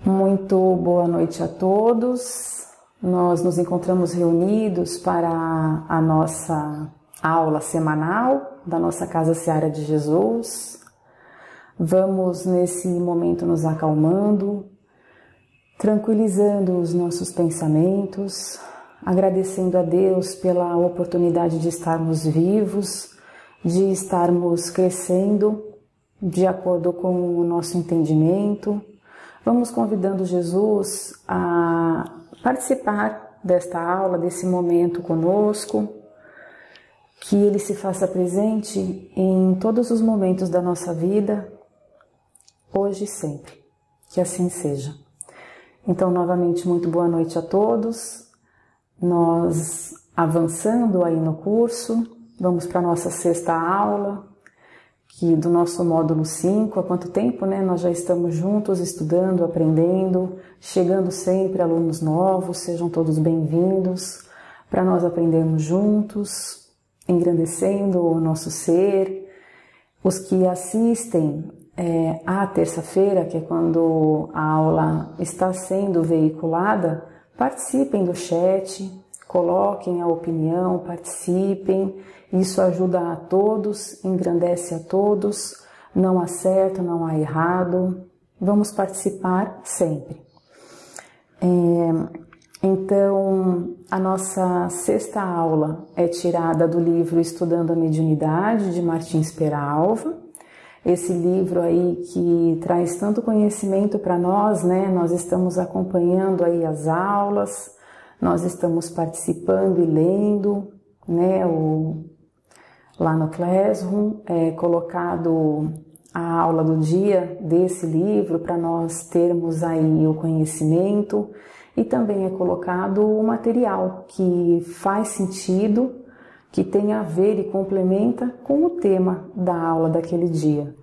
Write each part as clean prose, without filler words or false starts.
Muito boa noite a todos. Nós nos encontramos reunidos para a nossa aula semanal da nossa Casa Seara de Jesus. Vamos nesse momento nos acalmando, tranquilizando os nossos pensamentos, agradecendo a Deus pela oportunidade de estarmos vivos, de estarmos crescendo de acordo com o nosso entendimento. Vamos convidando Jesus a participar desta aula, desse momento conosco, que Ele se faça presente em todos os momentos da nossa vida, hoje e sempre. Que assim seja. Então, novamente, muito boa noite a todos. Nós avançando aí no curso, vamos para a nossa sexta aula, que do nosso módulo 5, há quanto tempo, né? Nós já estamos juntos, estudando, aprendendo, chegando sempre alunos novos, sejam todos bem-vindos, para nós aprendermos juntos, engrandecendo o nosso ser. Os que assistem à terça-feira, que é quando a aula está sendo veiculada, participem do chat, coloquem a opinião, participem. Isso ajuda a todos, engrandece a todos, não há certo, não há errado. Vamos participar sempre. Então, a nossa sexta aula é tirada do livro Estudando a Mediunidade, de Martins Peralva. Esse livro aí que traz tanto conhecimento para nós, né? Nós estamos acompanhando aí as aulas, nós estamos participando e lendo, né? Lá no Classroom é colocado a aula do dia desse livro para nós termos aí o conhecimento, e também é colocado o material que faz sentido, que tem a ver e complementa com o tema da aula daquele dia.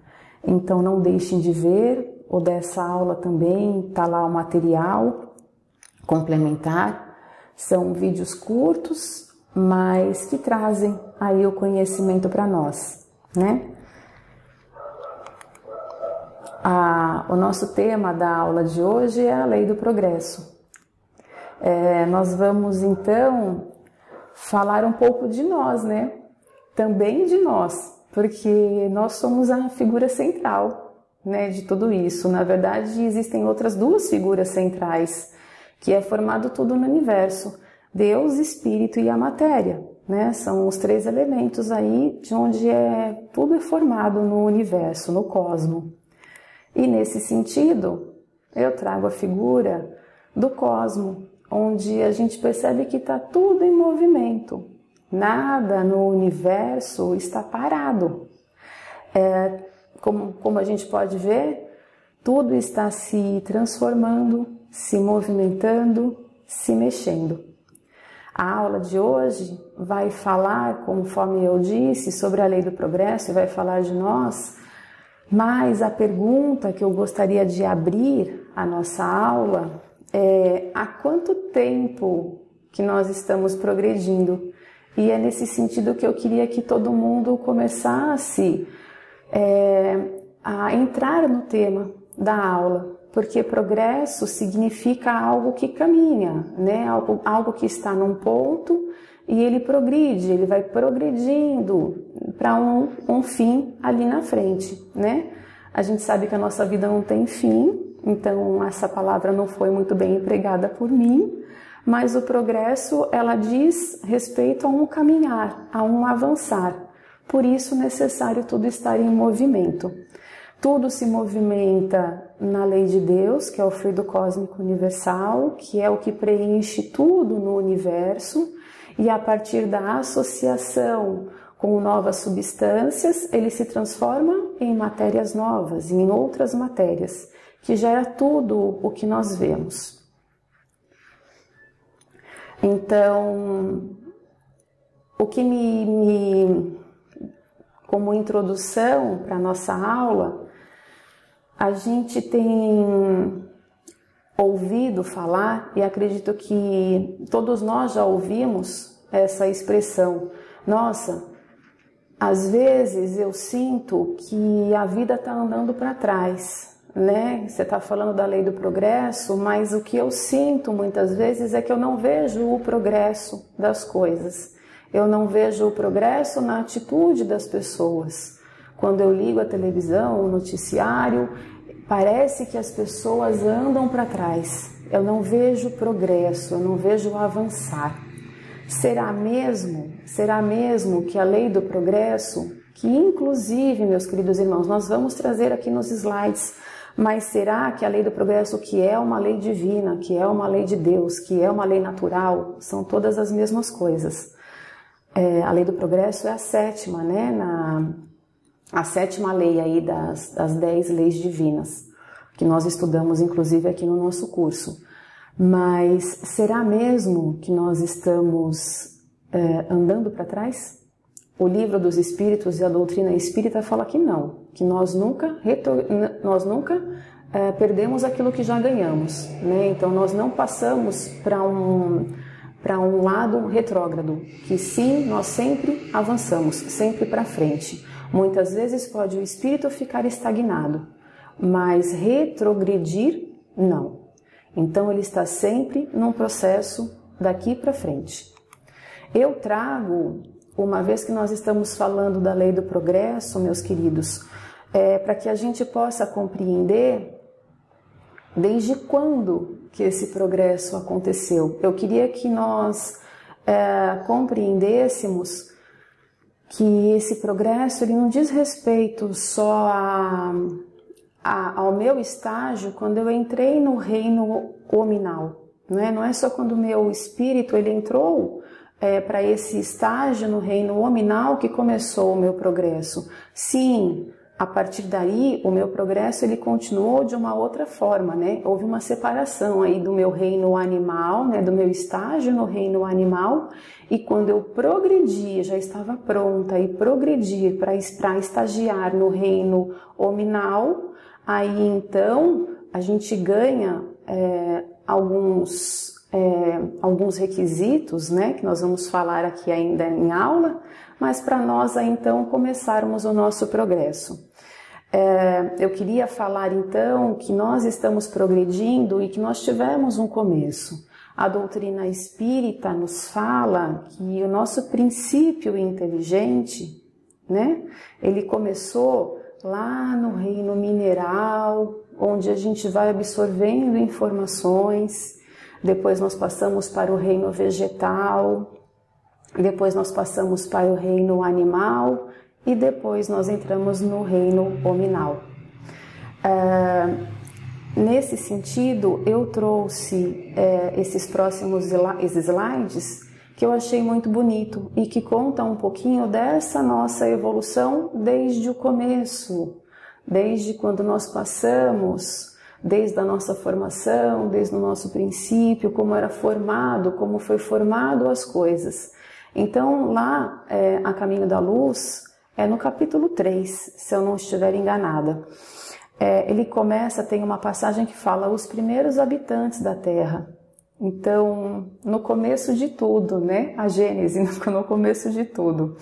Então não deixem de ver, o dessa aula também está lá o material complementar. São vídeos curtos, mas que trazem aí o conhecimento para nós, né? O nosso tema da aula de hoje é a lei do progresso. Nós vamos então falar um pouco de nós, né? Também de nós, porque nós somos a figura central, né, de tudo isso. Na verdade, existem outras duas figuras centrais, que é formado tudo no universo: Deus, Espírito e a matéria, né? São os três elementos aí de onde tudo é formado no universo, no cosmo. E nesse sentido, eu trago a figura do cosmo, onde a gente percebe que está tudo em movimento. Nada no universo está parado. Como a gente pode ver, tudo está se transformando, se movimentando, se mexendo. A aula de hoje vai falar, conforme eu disse, sobre a lei do progresso e vai falar de nós, mas a pergunta que eu gostaria de abrir a nossa aula é: há quanto tempo que nós estamos progredindo? E é nesse sentido que eu queria que todo mundo começasse a entrar no tema da aula, porque progresso significa algo que caminha, né? Algo que está num ponto e ele progride, ele vai progredindo para um fim ali na frente, né? A gente sabe que a nossa vida não tem fim, então essa palavra não foi muito bem empregada por mim, mas o progresso, ela diz respeito a um caminhar, a um avançar. Por isso é necessário tudo estar em movimento. Tudo se movimenta na lei de Deus, que é o fluido cósmico universal, que é o que preenche tudo no universo, e a partir da associação com novas substâncias, ele se transforma em matérias novas, em outras matérias, que gera tudo o que nós vemos. Então, o que como introdução para a nossa aula, a gente tem ouvido falar, e acredito que todos nós já ouvimos essa expressão: nossa, às vezes eu sinto que a vida está andando para trás, né? Você está falando da lei do progresso, mas o que eu sinto muitas vezes é que eu não vejo o progresso das coisas. Eu não vejo o progresso na atitude das pessoas. Quando eu ligo a televisão, o noticiário, parece que as pessoas andam para trás. Eu não vejo progresso, eu não vejo avançar. Será mesmo que a lei do progresso, que inclusive, meus queridos irmãos, nós vamos trazer aqui nos slides, mas será que a lei do progresso, que é uma lei divina, que é uma lei de Deus, que é uma lei natural, são todas as mesmas coisas? A lei do progresso é a sétima, né? A sétima lei aí das 10 leis divinas, que nós estudamos inclusive aqui no nosso curso. Mas será mesmo que nós estamos andando para trás? O livro dos Espíritos e a doutrina espírita fala que não, que nós nunca perdemos aquilo que já ganhamos, né? Então nós não passamos para um lado retrógrado, que sim, nós sempre avançamos, sempre para frente. Muitas vezes pode o espírito ficar estagnado, mas retrogredir, não. Então ele está sempre num processo daqui para frente. Eu trago, uma vez que nós estamos falando da lei do progresso, meus queridos, para que a gente possa compreender desde quando que esse progresso aconteceu. Eu queria que nós compreendêssemos que esse progresso ele não diz respeito só ao meu estágio quando eu entrei no reino hominal, não é só quando o meu espírito ele entrou para esse estágio no reino hominal que começou o meu progresso. Sim, a partir daí o meu progresso ele continuou de uma outra forma, né? Houve uma separação aí do meu reino animal, né? Do meu estágio no reino animal, e quando eu progredi, já estava pronta e progredir para estagiar no reino hominal, aí então a gente ganha alguns requisitos, né, que nós vamos falar aqui ainda em aula, mas para nós aí, então começarmos o nosso progresso. Eu queria falar então que nós estamos progredindo e que nós tivemos um começo. A doutrina espírita nos fala que o nosso princípio inteligente, né, ele começou lá no reino mineral, onde a gente vai absorvendo informações. Depois nós passamos para o reino vegetal, depois nós passamos para o reino animal e depois nós entramos no reino hominal. Nesse sentido, eu trouxe esses próximos slides que eu achei muito bonito e que contam um pouquinho dessa nossa evolução desde o começo, desde quando nós passamos, desde a nossa formação, desde o nosso princípio, como era formado, como foi formado as coisas. Então, lá, A Caminho da Luz, no capítulo 3, se eu não estiver enganada. Ele começa, tem uma passagem que fala os primeiros habitantes da Terra. Então, no começo de tudo, né? A Gênese, no começo de tudo.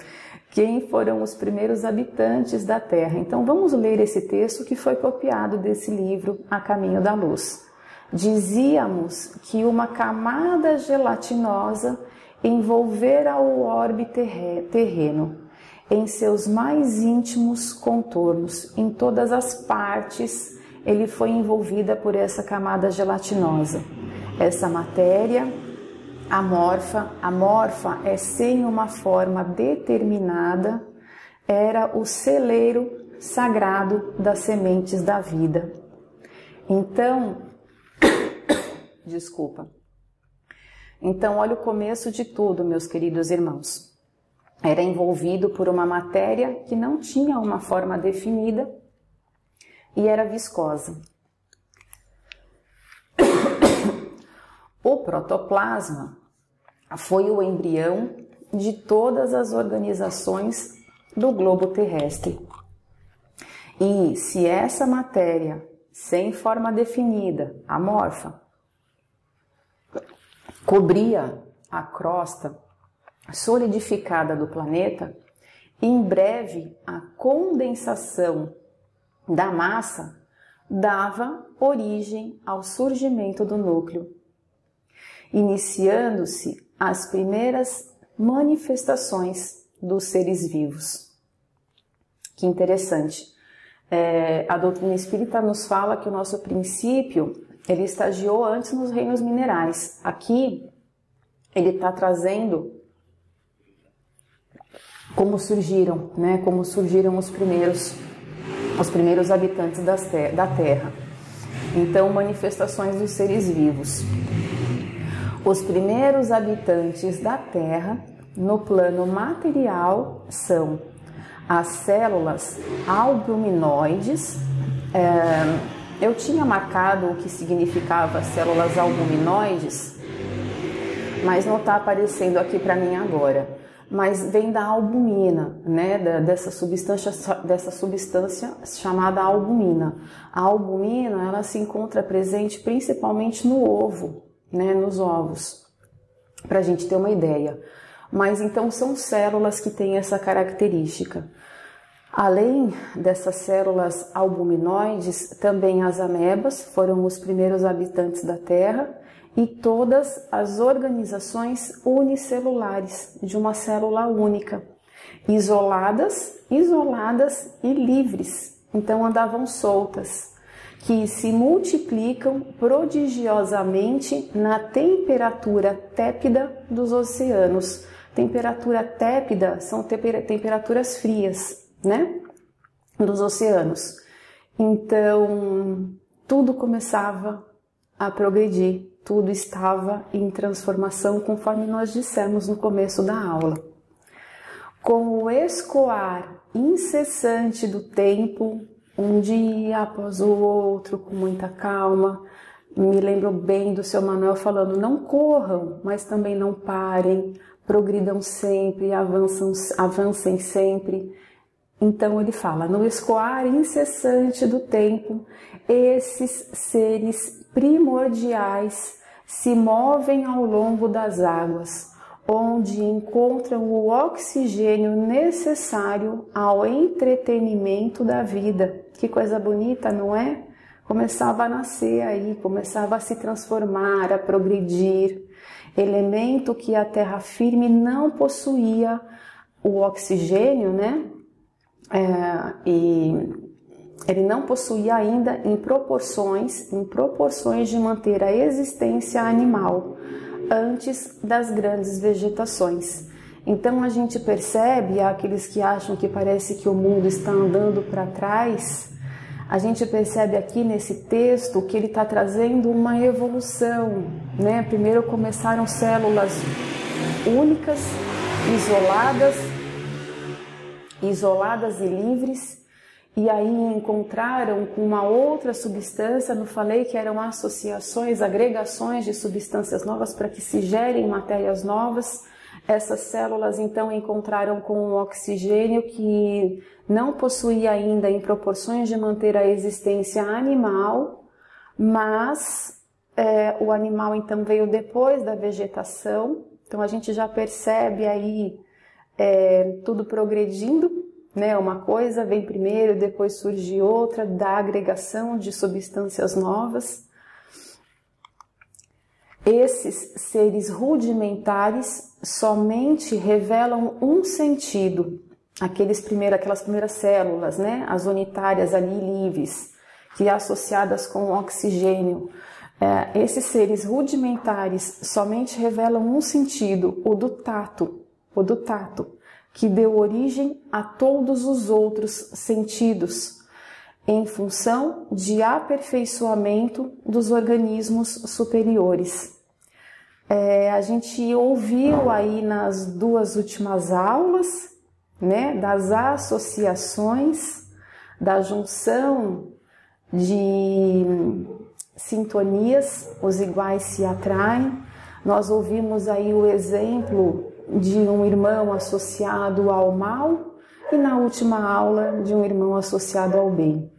Quem foram os primeiros habitantes da Terra? Então, vamos ler esse texto que foi copiado desse livro, A Caminho da Luz. Dizíamos que uma camada gelatinosa envolvera o orbe terreno em seus mais íntimos contornos. Em todas as partes, ele foi envolvida por essa camada gelatinosa. Essa matéria amorfa é sem uma forma determinada, era o celeiro sagrado das sementes da vida. Então, Então, olha o começo de tudo, meus queridos irmãos. Era envolvido por uma matéria que não tinha uma forma definida e era viscosa. O protoplasma foi o embrião de todas as organizações do globo terrestre. E se essa matéria, sem forma definida, amorfa, cobria a crosta solidificada do planeta, em breve a condensação da massa dava origem ao surgimento do núcleo, iniciando-se as primeiras manifestações dos seres vivos. Que interessante. A doutrina espírita nos fala que o nosso princípio, ele estagiou antes nos reinos minerais. Aqui, ele está trazendo como surgiram, né? Como surgiram os primeiros habitantes da Terra. Então, manifestações dos seres vivos. Os primeiros habitantes da Terra, no plano material, são as células albuminoides. Eu tinha marcado o que significava células albuminoides, mas não está aparecendo aqui para mim agora. Mas vem da albumina, né, dessa substância chamada albumina. A albumina, ela se encontra presente principalmente no ovo, né, nos ovos, para a gente ter uma ideia. Mas então são células que têm essa característica. Além dessas células albuminoides, também as amebas foram os primeiros habitantes da Terra, e todas as organizações unicelulares de uma célula única, isoladas e livres, então andavam soltas, que se multiplicam prodigiosamente na temperatura tépida dos oceanos. Temperatura tépida são temperaturas frias, né, dos oceanos. Então, tudo começava a progredir. Tudo estava em transformação, conforme nós dissemos no começo da aula. Com o escoar incessante do tempo, um dia após o outro, com muita calma, me lembro bem do seu Manuel falando, não corram, mas também não parem, progridam sempre, avancem sempre. Então ele fala, no escoar incessante do tempo, esses seres primordiais se movem ao longo das águas, onde encontram o oxigênio necessário ao entretenimento da vida. Que coisa bonita, não é? Começava a nascer aí, começava a se transformar, a progredir. Elemento que a terra firme não possuía o oxigênio, né? E ele não possuía ainda em proporções de manter a existência animal antes das grandes vegetações. Então a gente percebe, aqueles que acham que parece que o mundo está andando para trás, a gente percebe aqui nesse texto que ele está trazendo uma evolução, né? Primeiro começaram células únicas, isoladas e livres, e aí encontraram com uma outra substância, não falei que eram associações, agregações de substâncias novas para que se gerem matérias novas. Essas células então encontraram com um oxigênio que não possuía ainda em proporções de manter a existência animal, mas o animal então veio depois da vegetação, então a gente já percebe aí tudo progredindo, né? Uma coisa vem primeiro, depois surge outra, da agregação de substâncias novas. Esses seres rudimentares somente revelam um sentido, aquelas primeiras células, né? As unitárias ali livres, que associadas com o oxigênio. Esses seres rudimentares somente revelam um sentido, o do tato, que deu origem a todos os outros sentidos, em função de aperfeiçoamento dos organismos superiores. A gente ouviu aí nas duas últimas aulas, né, das associações, da junção de sintonias, os iguais se atraem. Nós ouvimos aí o exemplo de um irmão associado ao mal e na última aula de um irmão associado ao bem.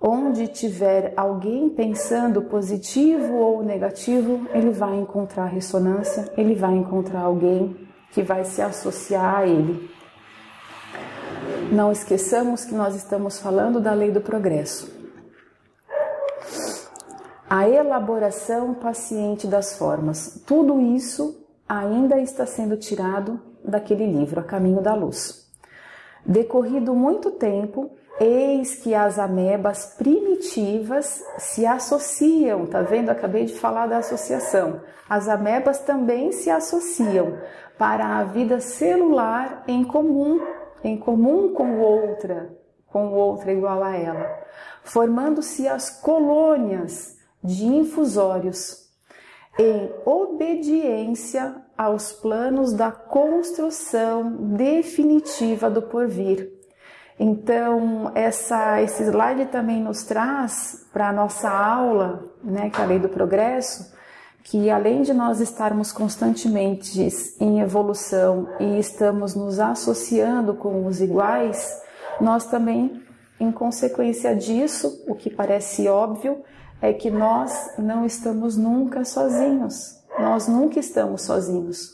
Onde tiver alguém pensando positivo ou negativo, ele vai encontrar ressonância, ele vai encontrar alguém que vai se associar a ele. Não esqueçamos que nós estamos falando da lei do progresso. a elaboração paciente das formas. Tudo isso ainda está sendo tirado daquele livro, A Caminho da Luz. Decorrido muito tempo, eis que as amebas primitivas se associam, tá vendo? Acabei de falar da associação. As amebas também se associam para a vida celular em comum com outra igual a ela, formando-se as colônias de infusórios, em obediência aos planos da construção definitiva do porvir. Então, esse slide também nos traz para a nossa aula, né, que é a Lei do Progresso, que além de nós estarmos constantemente em evolução e estamos nos associando com os iguais, nós também, em consequência disso, o que parece óbvio, é que nós não estamos nunca sozinhos. Nós nunca estamos sozinhos.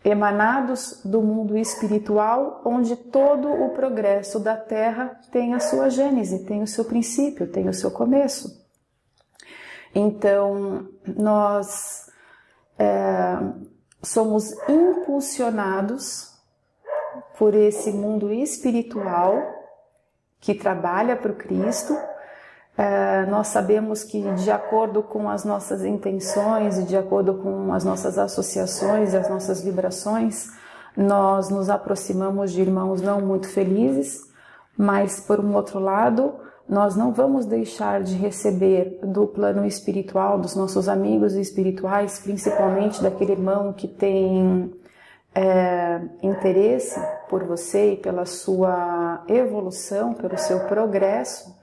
Emanados do mundo espiritual, onde todo o progresso da Terra tem a sua gênese, tem o seu princípio, tem o seu começo. Então, nós somos impulsionados por esse mundo espiritual que trabalha para o Cristo. Nós sabemos que, de acordo com as nossas intenções e de acordo com as nossas associações e as nossas vibrações, nós nos aproximamos de irmãos não muito felizes, mas, por um outro lado, nós não vamos deixar de receber do plano espiritual, dos nossos amigos espirituais, principalmente daquele irmão que tem interesse por você e pela sua evolução, pelo seu progresso.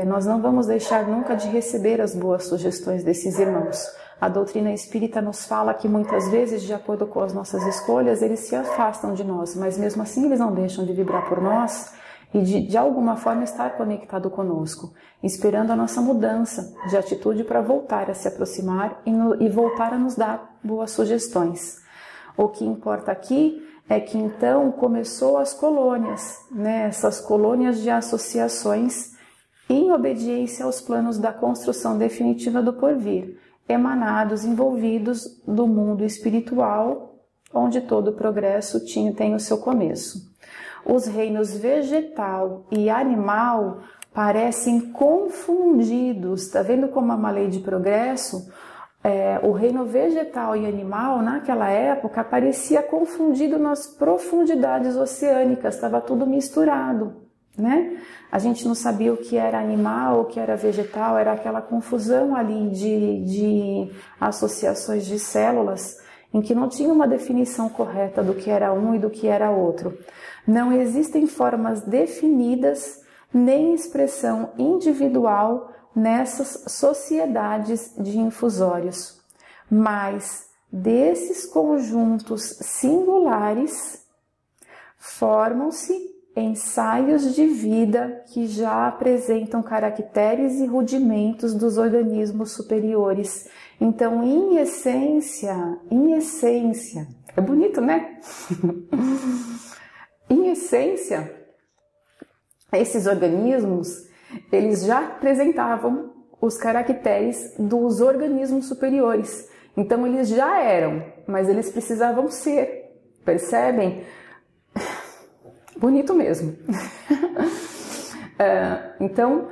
Nós não vamos deixar nunca de receber as boas sugestões desses irmãos. A doutrina espírita nos fala que muitas vezes, de acordo com as nossas escolhas, eles se afastam de nós, mas mesmo assim eles não deixam de vibrar por nós e de alguma forma estar conectado conosco, esperando a nossa mudança de atitude para voltar a se aproximar e voltar a nos dar boas sugestões. O que importa aqui é que então começou as colônias, né? Essas colônias de associações em obediência aos planos da construção definitiva do porvir, emanados, envolvidos do mundo espiritual, onde todo progresso tem o seu começo. Os reinos vegetal e animal parecem confundidos. Está vendo como é uma lei de progresso? O reino vegetal e animal, naquela época, parecia confundido nas profundidades oceânicas, estava tudo misturado, né? A gente não sabia o que era animal, o que era vegetal, era aquela confusão ali de associações de células, em que não tinha uma definição correta do que era um e do que era outro. Não existem formas definidas nem expressão individual nessas sociedades de infusórios, mas desses conjuntos singulares formam-se ensaios de vida que já apresentam caracteres e rudimentos dos organismos superiores. Então, em essência, é bonito, né? Em essência, esses organismos, eles já apresentavam os caracteres dos organismos superiores. Então, eles já eram, mas eles precisavam ser, percebem? Bonito mesmo. Então,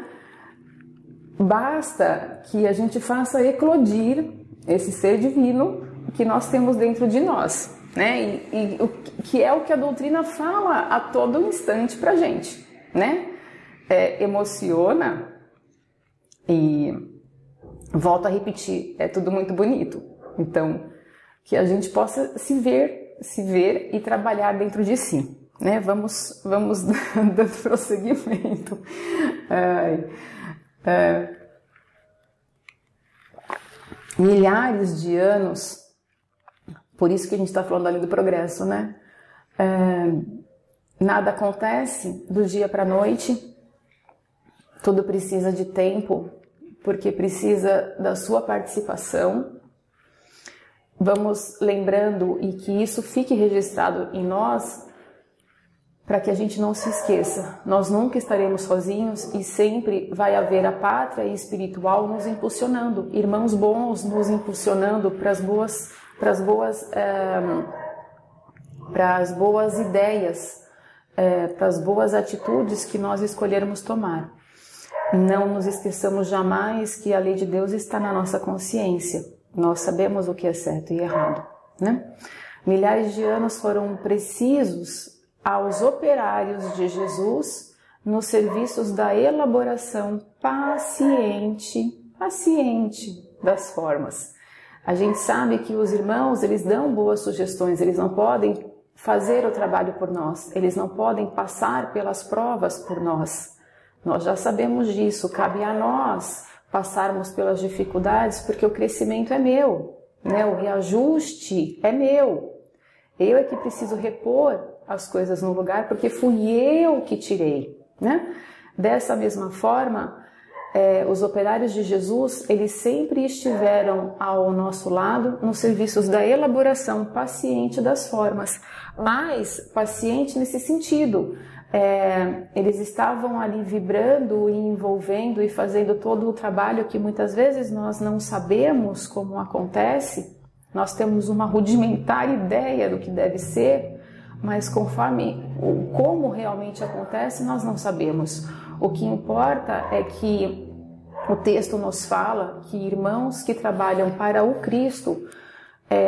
basta que a gente faça eclodir esse ser divino que nós temos dentro de nós, né? E o que é o que a doutrina fala a todo instante pra gente, né? Emociona e volto a repetir, é tudo muito bonito. Então, que a gente possa se ver e trabalhar dentro de si. Né? Vamos dando prosseguimento. Milhares de anos, por isso que a gente está falando ali do progresso, né? Nada acontece do dia para a noite, tudo precisa de tempo, porque precisa da sua participação. Vamos lembrando, e que isso fique registrado em nós, para que a gente não se esqueça, nós nunca estaremos sozinhos e sempre vai haver a pátria espiritual nos impulsionando, irmãos bons nos impulsionando para as boas ideias, para as boas atitudes que nós escolhermos tomar. Não nos esqueçamos jamais que a lei de Deus está na nossa consciência. Nós sabemos o que é certo e errado, né? Milhares de anos foram precisos aos operários de Jesus nos serviços da elaboração paciente das formas. A gente sabe que os irmãos, eles dão boas sugestões, eles não podem fazer o trabalho por nós, eles não podem passar pelas provas por nós. Nós já sabemos disso, cabe a nós passarmos pelas dificuldades, porque o crescimento é meu, né? O reajuste é meu. Eu é que preciso repor as coisas no lugar, porque fui eu que tirei, né? Dessa mesma forma, os operários de Jesus, eles sempre estiveram ao nosso lado nos serviços da elaboração paciente das formas, mas paciente nesse sentido. Eles estavam ali vibrando e envolvendo e fazendo todo o trabalho que muitas vezes nós não sabemos como acontece. Nós temos uma rudimentar ideia do que deve ser, mas como realmente acontece, nós não sabemos. O que importa é que o texto nos fala que irmãos que trabalham para o Cristo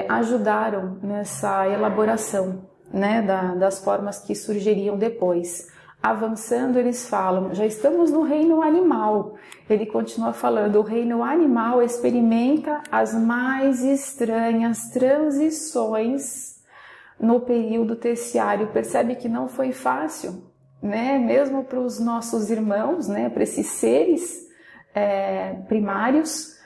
ajudaram nessa elaboração, né, das formas que surgiriam depois. Avançando, eles falam, já estamos no reino animal. Ele continua falando, o reino animal experimenta as mais estranhas transições no período terciário. Percebe que não foi fácil, né, mesmo para os nossos irmãos, né, para esses seres primários,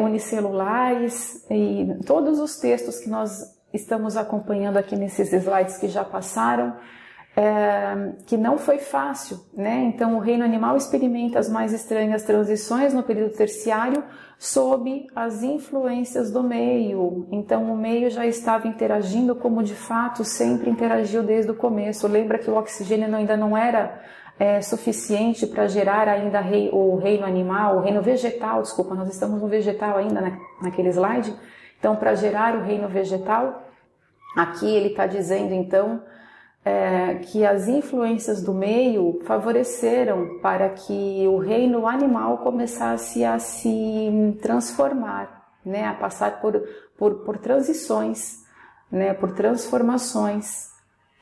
unicelulares, e todos os textos que nós estamos acompanhando aqui nesses slides que já passaram, que não foi fácil, né? Então o reino animal experimenta as mais estranhas transições no período terciário sob as influências do meio. Então o meio já estava interagindo como de fato sempre interagiu desde o começo. Lembra que o oxigênio ainda não era suficiente para gerar ainda o reino animal, o reino vegetal, desculpa, nós estamos no vegetal ainda naquele slide. Então, para gerar o reino vegetal, aqui ele está dizendo, então, que as influências do meio favoreceram para que o reino animal começasse a se transformar, né, a passar por transições, né, por transformações,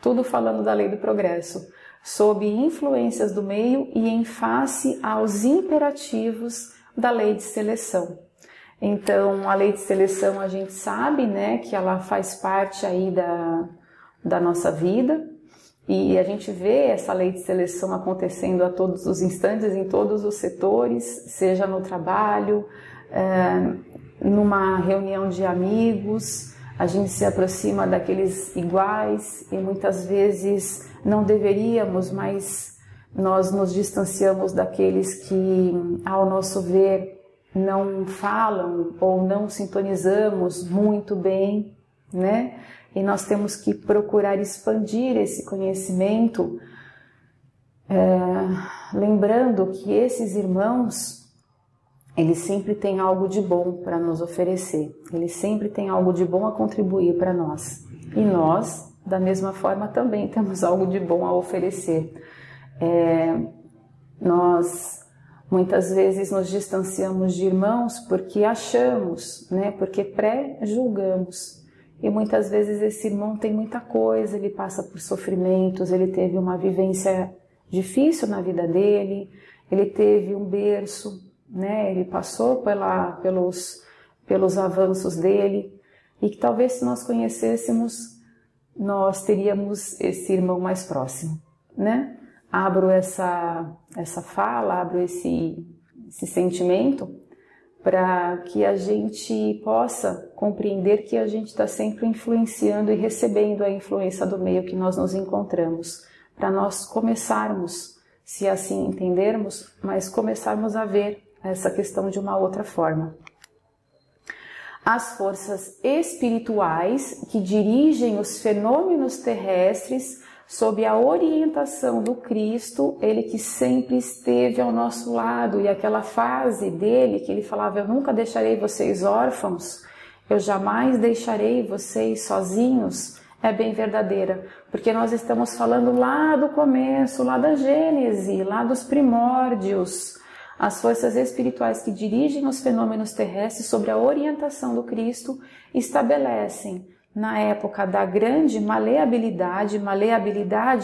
tudo falando da lei do progresso, sob influências do meio e em face aos imperativos da lei de seleção. Então, a lei de seleção a gente sabe, né, que ela faz parte aí da nossa vida, e a gente vê essa lei de seleção acontecendo a todos os instantes, em todos os setores, seja no trabalho, numa reunião de amigos, a gente se aproxima daqueles iguais e muitas vezes não deveríamos, mas nós nos distanciamos daqueles que, ao nosso ver, não falam ou não sintonizamos muito bem, né? E nós temos que procurar expandir esse conhecimento, lembrando que esses irmãos, eles sempre têm algo de bom para nos oferecer, eles sempre têm algo de bom a contribuir para nós. E nós, da mesma forma, também temos algo de bom a oferecer. Nós muitas vezes nos distanciamos de irmãos porque achamos, né, porque pré-julgamos. E muitas vezes esse irmão tem muita coisa, ele passa por sofrimentos, ele teve uma vivência difícil na vida dele, ele teve um berço, né, ele passou pelos avanços dele, e que talvez se nós conhecêssemos, nós teríamos esse irmão mais próximo, né? Abro essa fala, abro esse sentimento para que a gente possa compreender que a gente está sempre influenciando e recebendo a influência do meio que nós nos encontramos, para nós começarmos, se assim entendermos, mas começarmos a ver essa questão de uma outra forma. As forças espirituais que dirigem os fenômenos terrestres sob a orientação do Cristo, ele que sempre esteve ao nosso lado, e aquela fase dele que ele falava: eu nunca deixarei vocês órfãos, eu jamais deixarei vocês sozinhos, é bem verdadeira, porque nós estamos falando lá do começo, lá da Gênese, lá dos primórdios. As forças espirituais que dirigem os fenômenos terrestres sob a orientação do Cristo estabelecem, na época da grande maleabilidade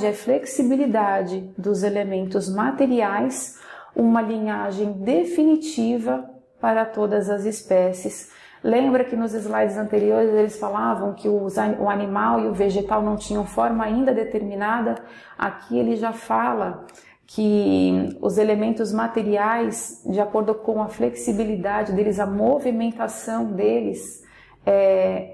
é flexibilidade dos elementos materiais, uma linhagem definitiva para todas as espécies. Lembra que nos slides anteriores eles falavam que o animal e o vegetal não tinham forma ainda determinada? Aqui ele já fala que os elementos materiais, de acordo com a flexibilidade deles, a movimentação deles,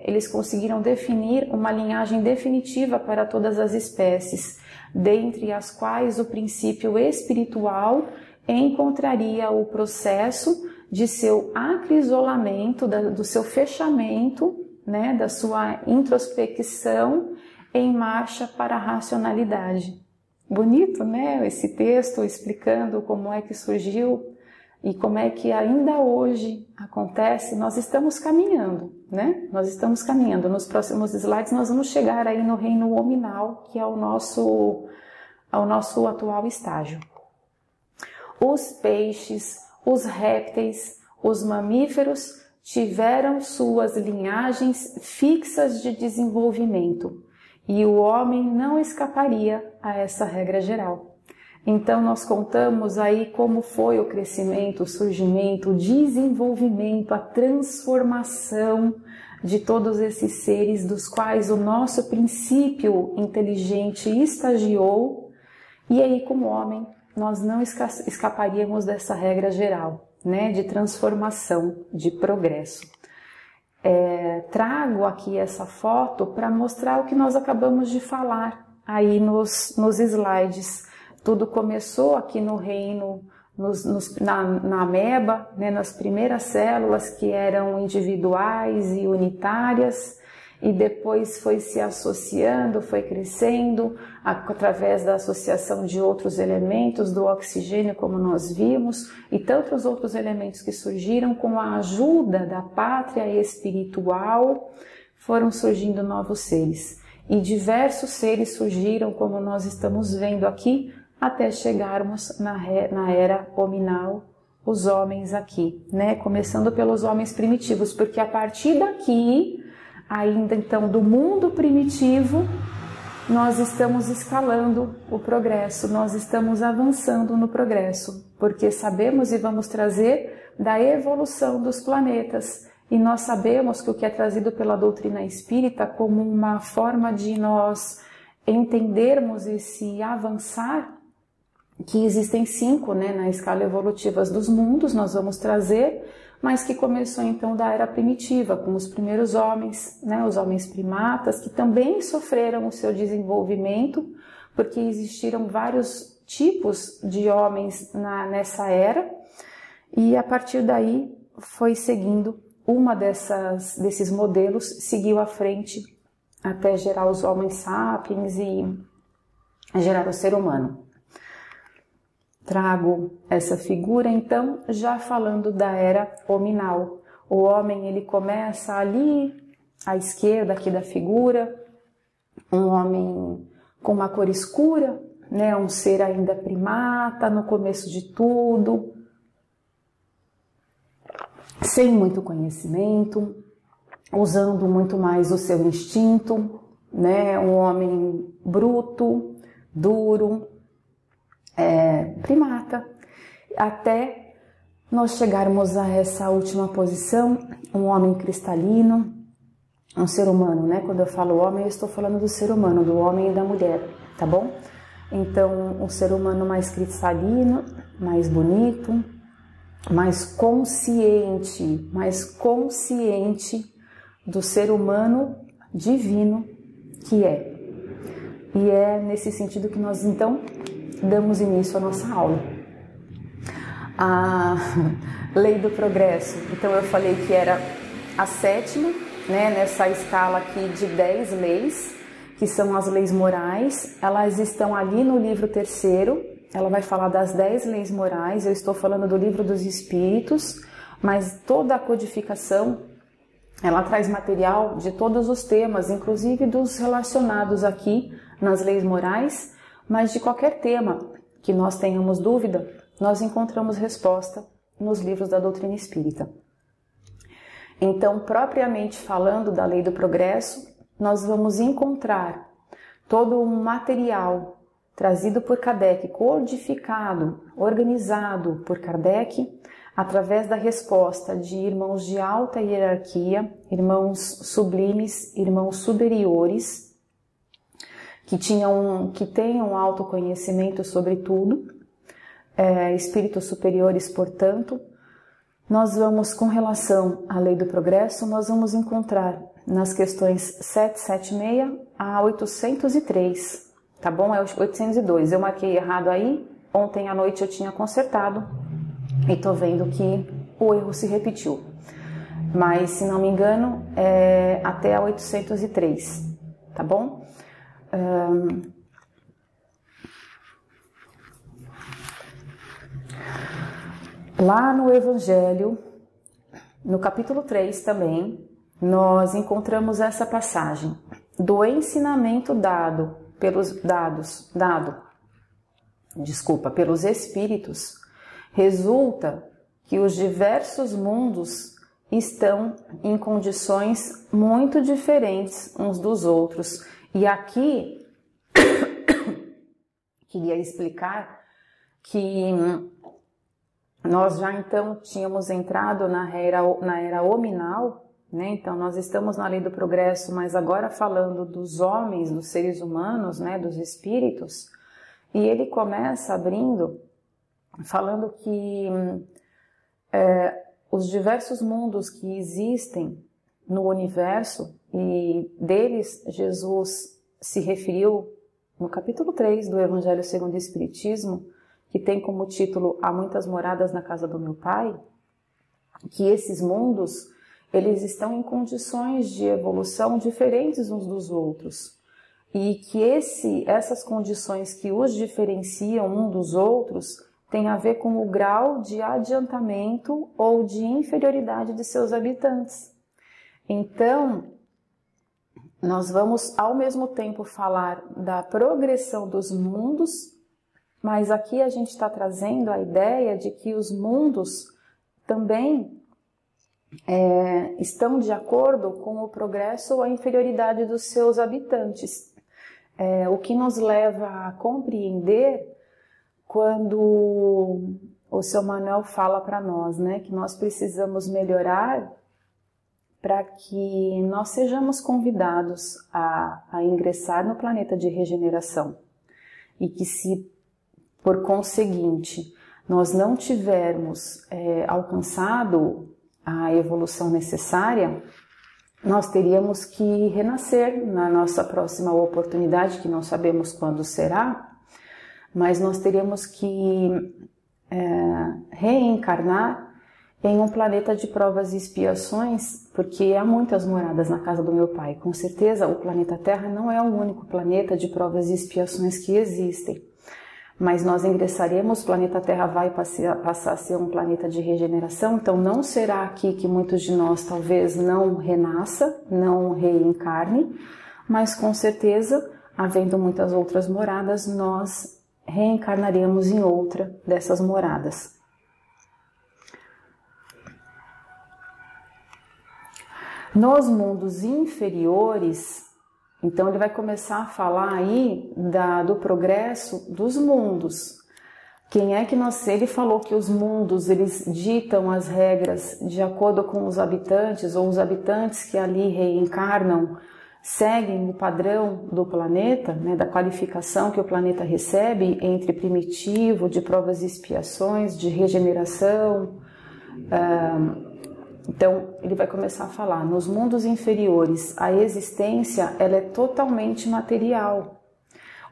eles conseguiram definir uma linhagem definitiva para todas as espécies, dentre as quais o princípio espiritual encontraria o processo de seu acrisolamento, do seu fechamento, né, da sua introspecção em marcha para a racionalidade. Bonito, né? Esse texto explicando como é que surgiu e como é que ainda hoje acontece. Nós estamos caminhando, né? Nós estamos caminhando. Nos próximos slides nós vamos chegar aí no reino hominal, que é o nosso atual estágio. Os peixes, os répteis, os mamíferos tiveram suas linhagens fixas de desenvolvimento, e o homem não escaparia a essa regra geral. Então nós contamos aí como foi o crescimento, o surgimento, o desenvolvimento, a transformação de todos esses seres dos quais o nosso princípio inteligente estagiou, e aí como homem nós não escaparíamos dessa regra geral, né, de transformação, de progresso. Trago aqui essa foto para mostrar o que nós acabamos de falar aí nos slides. Tudo começou aqui no reino, na ameba, né, nas primeiras células que eram individuais e unitárias, e depois foi se associando, foi crescendo através da associação de outros elementos, do oxigênio, como nós vimos, e tantos outros elementos que surgiram com a ajuda da pátria espiritual. Foram surgindo novos seres, e diversos seres surgiram, como nós estamos vendo aqui, até chegarmos na era hominal, os homens aqui, né? Começando pelos homens primitivos, porque a partir daqui, ainda então do mundo primitivo, nós estamos escalando o progresso, nós estamos avançando no progresso, porque sabemos e vamos trazer da evolução dos planetas, e nós sabemos que o que é trazido pela doutrina espírita como uma forma de nós entendermos esse avançar, que existem 5, né, na escala evolutiva dos mundos, nós vamos trazer, mas que começou então da era primitiva, com os primeiros homens, né, os homens primatas, que também sofreram o seu desenvolvimento, porque existiram vários tipos de homens nessa era, e a partir daí foi seguindo uma desses modelos, seguiu à frente até gerar os homens sapiens e gerar o ser humano. Trago essa figura, então, já falando da era hominal. O homem, ele começa ali, à esquerda aqui da figura, um homem com uma cor escura, né, um ser ainda primata, no começo de tudo, sem muito conhecimento, usando muito mais o seu instinto, né, um homem bruto, duro, primata, até nós chegarmos a essa última posição, um homem cristalino, um ser humano, né? Quando eu falo homem, eu estou falando do ser humano, do homem e da mulher, tá bom? Então, um ser humano mais cristalino, mais bonito, mais consciente do ser humano divino que é. E é nesse sentido que nós, então, damos início à nossa aula. A lei do progresso. Então eu falei que era a 7ª, né, nessa escala aqui de 10 leis, que são as leis morais. Elas estão ali no livro 3º, ela vai falar das 10 leis morais. Eu estou falando do livro dos Espíritos, mas toda a codificação, ela traz material de todos os temas, inclusive dos relacionados aqui nas leis morais, mas de qualquer tema que nós tenhamos dúvida, nós encontramos resposta nos livros da doutrina espírita. Então, propriamente falando da lei do progresso, nós vamos encontrar todo um material trazido por Kardec, codificado, organizado por Kardec, através da resposta de irmãos de alta hierarquia, irmãos sublimes, irmãos superiores, que tenham autoconhecimento sobre tudo, espíritos superiores, portanto. Nós vamos, com relação à lei do progresso, nós vamos encontrar nas questões 776 a 803, tá bom? É 802, eu marquei errado aí, ontem à noite eu tinha consertado e tô vendo que o erro se repetiu. Mas, se não me engano, é até a 803, tá bom? Lá no Evangelho, no capítulo 3 também, nós encontramos essa passagem do ensinamento pelos espíritos. Resulta que os diversos mundos estão em condições muito diferentes uns dos outros. E aqui queria explicar que nós já então tínhamos entrado na era hominal, né? Então nós estamos na lei do progresso, mas agora falando dos homens, dos seres humanos, né? Dos espíritos. E ele começa abrindo, falando que os diversos mundos que existem no universo, e deles Jesus se referiu no capítulo 3 do Evangelho segundo o Espiritismo, que tem como título Há muitas moradas na casa do meu Pai, que esses mundos, eles estão em condições de evolução diferentes uns dos outros. E que essas condições que os diferenciam um dos outros têm a ver com o grau de adiantamento ou de inferioridade de seus habitantes. Então, nós vamos ao mesmo tempo falar da progressão dos mundos, mas aqui a gente está trazendo a ideia de que os mundos também estão de acordo com o progresso ou a inferioridade dos seus habitantes. O que nos leva a compreender quando o seu Manuel fala para nós, né, que nós precisamos melhorar para que nós sejamos convidados a ingressar no planeta de regeneração. E que se, por conseguinte, nós não tivermos alcançado a evolução necessária, nós teríamos que renascer na nossa próxima oportunidade, que não sabemos quando será, mas nós teríamos que reencarnar em um planeta de provas e expiações, porque há muitas moradas na casa do meu Pai. Com certeza o planeta Terra não é o único planeta de provas e expiações que existem. Mas nós ingressaremos, o planeta Terra vai passar a ser um planeta de regeneração, então não será aqui que muitos de nós talvez não renasça, não reencarne, mas com certeza, havendo muitas outras moradas, nós reencarnaremos em outra dessas moradas. Nos mundos inferiores, então ele vai começar a falar aí do progresso dos mundos. Quem é que ele falou que os mundos, eles ditam as regras de acordo com os habitantes, ou os habitantes que ali reencarnam seguem o padrão do planeta, né, da qualificação que o planeta recebe entre primitivo, de provas e expiações, de regeneração. Então, ele vai começar a falar, nos mundos inferiores, a existência ela é totalmente material.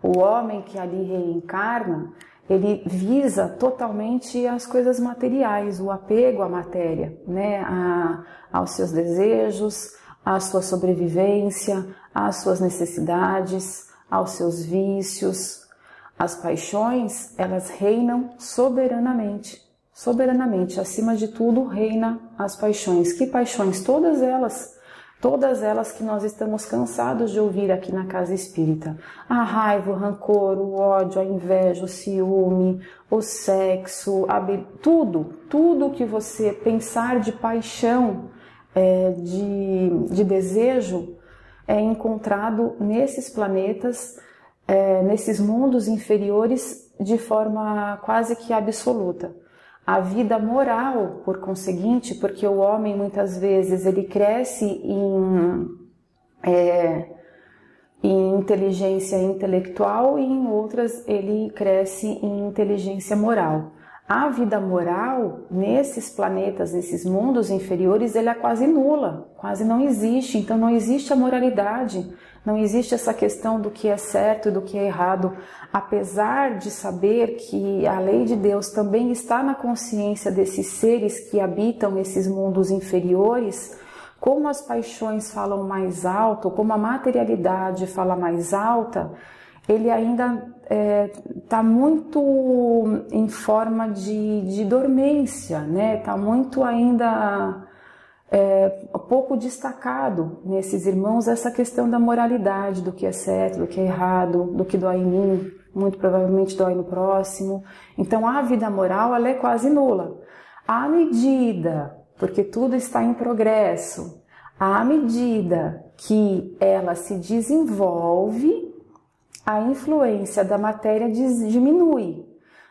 O homem que ali reencarna, ele visa totalmente as coisas materiais, o apego à matéria, né? Aos seus desejos, à sua sobrevivência, às suas necessidades, aos seus vícios. As paixões, elas reinam soberanamente. Soberanamente, acima de tudo, reina as paixões. Que paixões? Todas elas que nós estamos cansados de ouvir aqui na Casa Espírita. A raiva, o rancor, o ódio, a inveja, o ciúme, o sexo, tudo que você pensar de paixão, de desejo, é encontrado nesses planetas, nesses mundos inferiores, de forma quase que absoluta. A vida moral, por conseguinte, porque o homem muitas vezes ele cresce em inteligência intelectual e em outras ele cresce em inteligência moral. A vida moral nesses planetas, nesses mundos inferiores, ela é quase nula, quase não existe. Então não existe a moralidade, não existe essa questão do que é certo e do que é errado. Apesar de saber que a lei de Deus também está na consciência desses seres que habitam esses mundos inferiores, como as paixões falam mais alto, como a materialidade fala mais alta, ele ainda está muito em forma de dormência, né? Está muito ainda pouco destacado nesses irmãos essa questão da moralidade, do que é certo, do que é errado, do que dói em mim, muito provavelmente dói no próximo. Então a vida moral ela é quase nula. À medida, porque tudo está em progresso, à medida que ela se desenvolve, a influência da matéria diminui,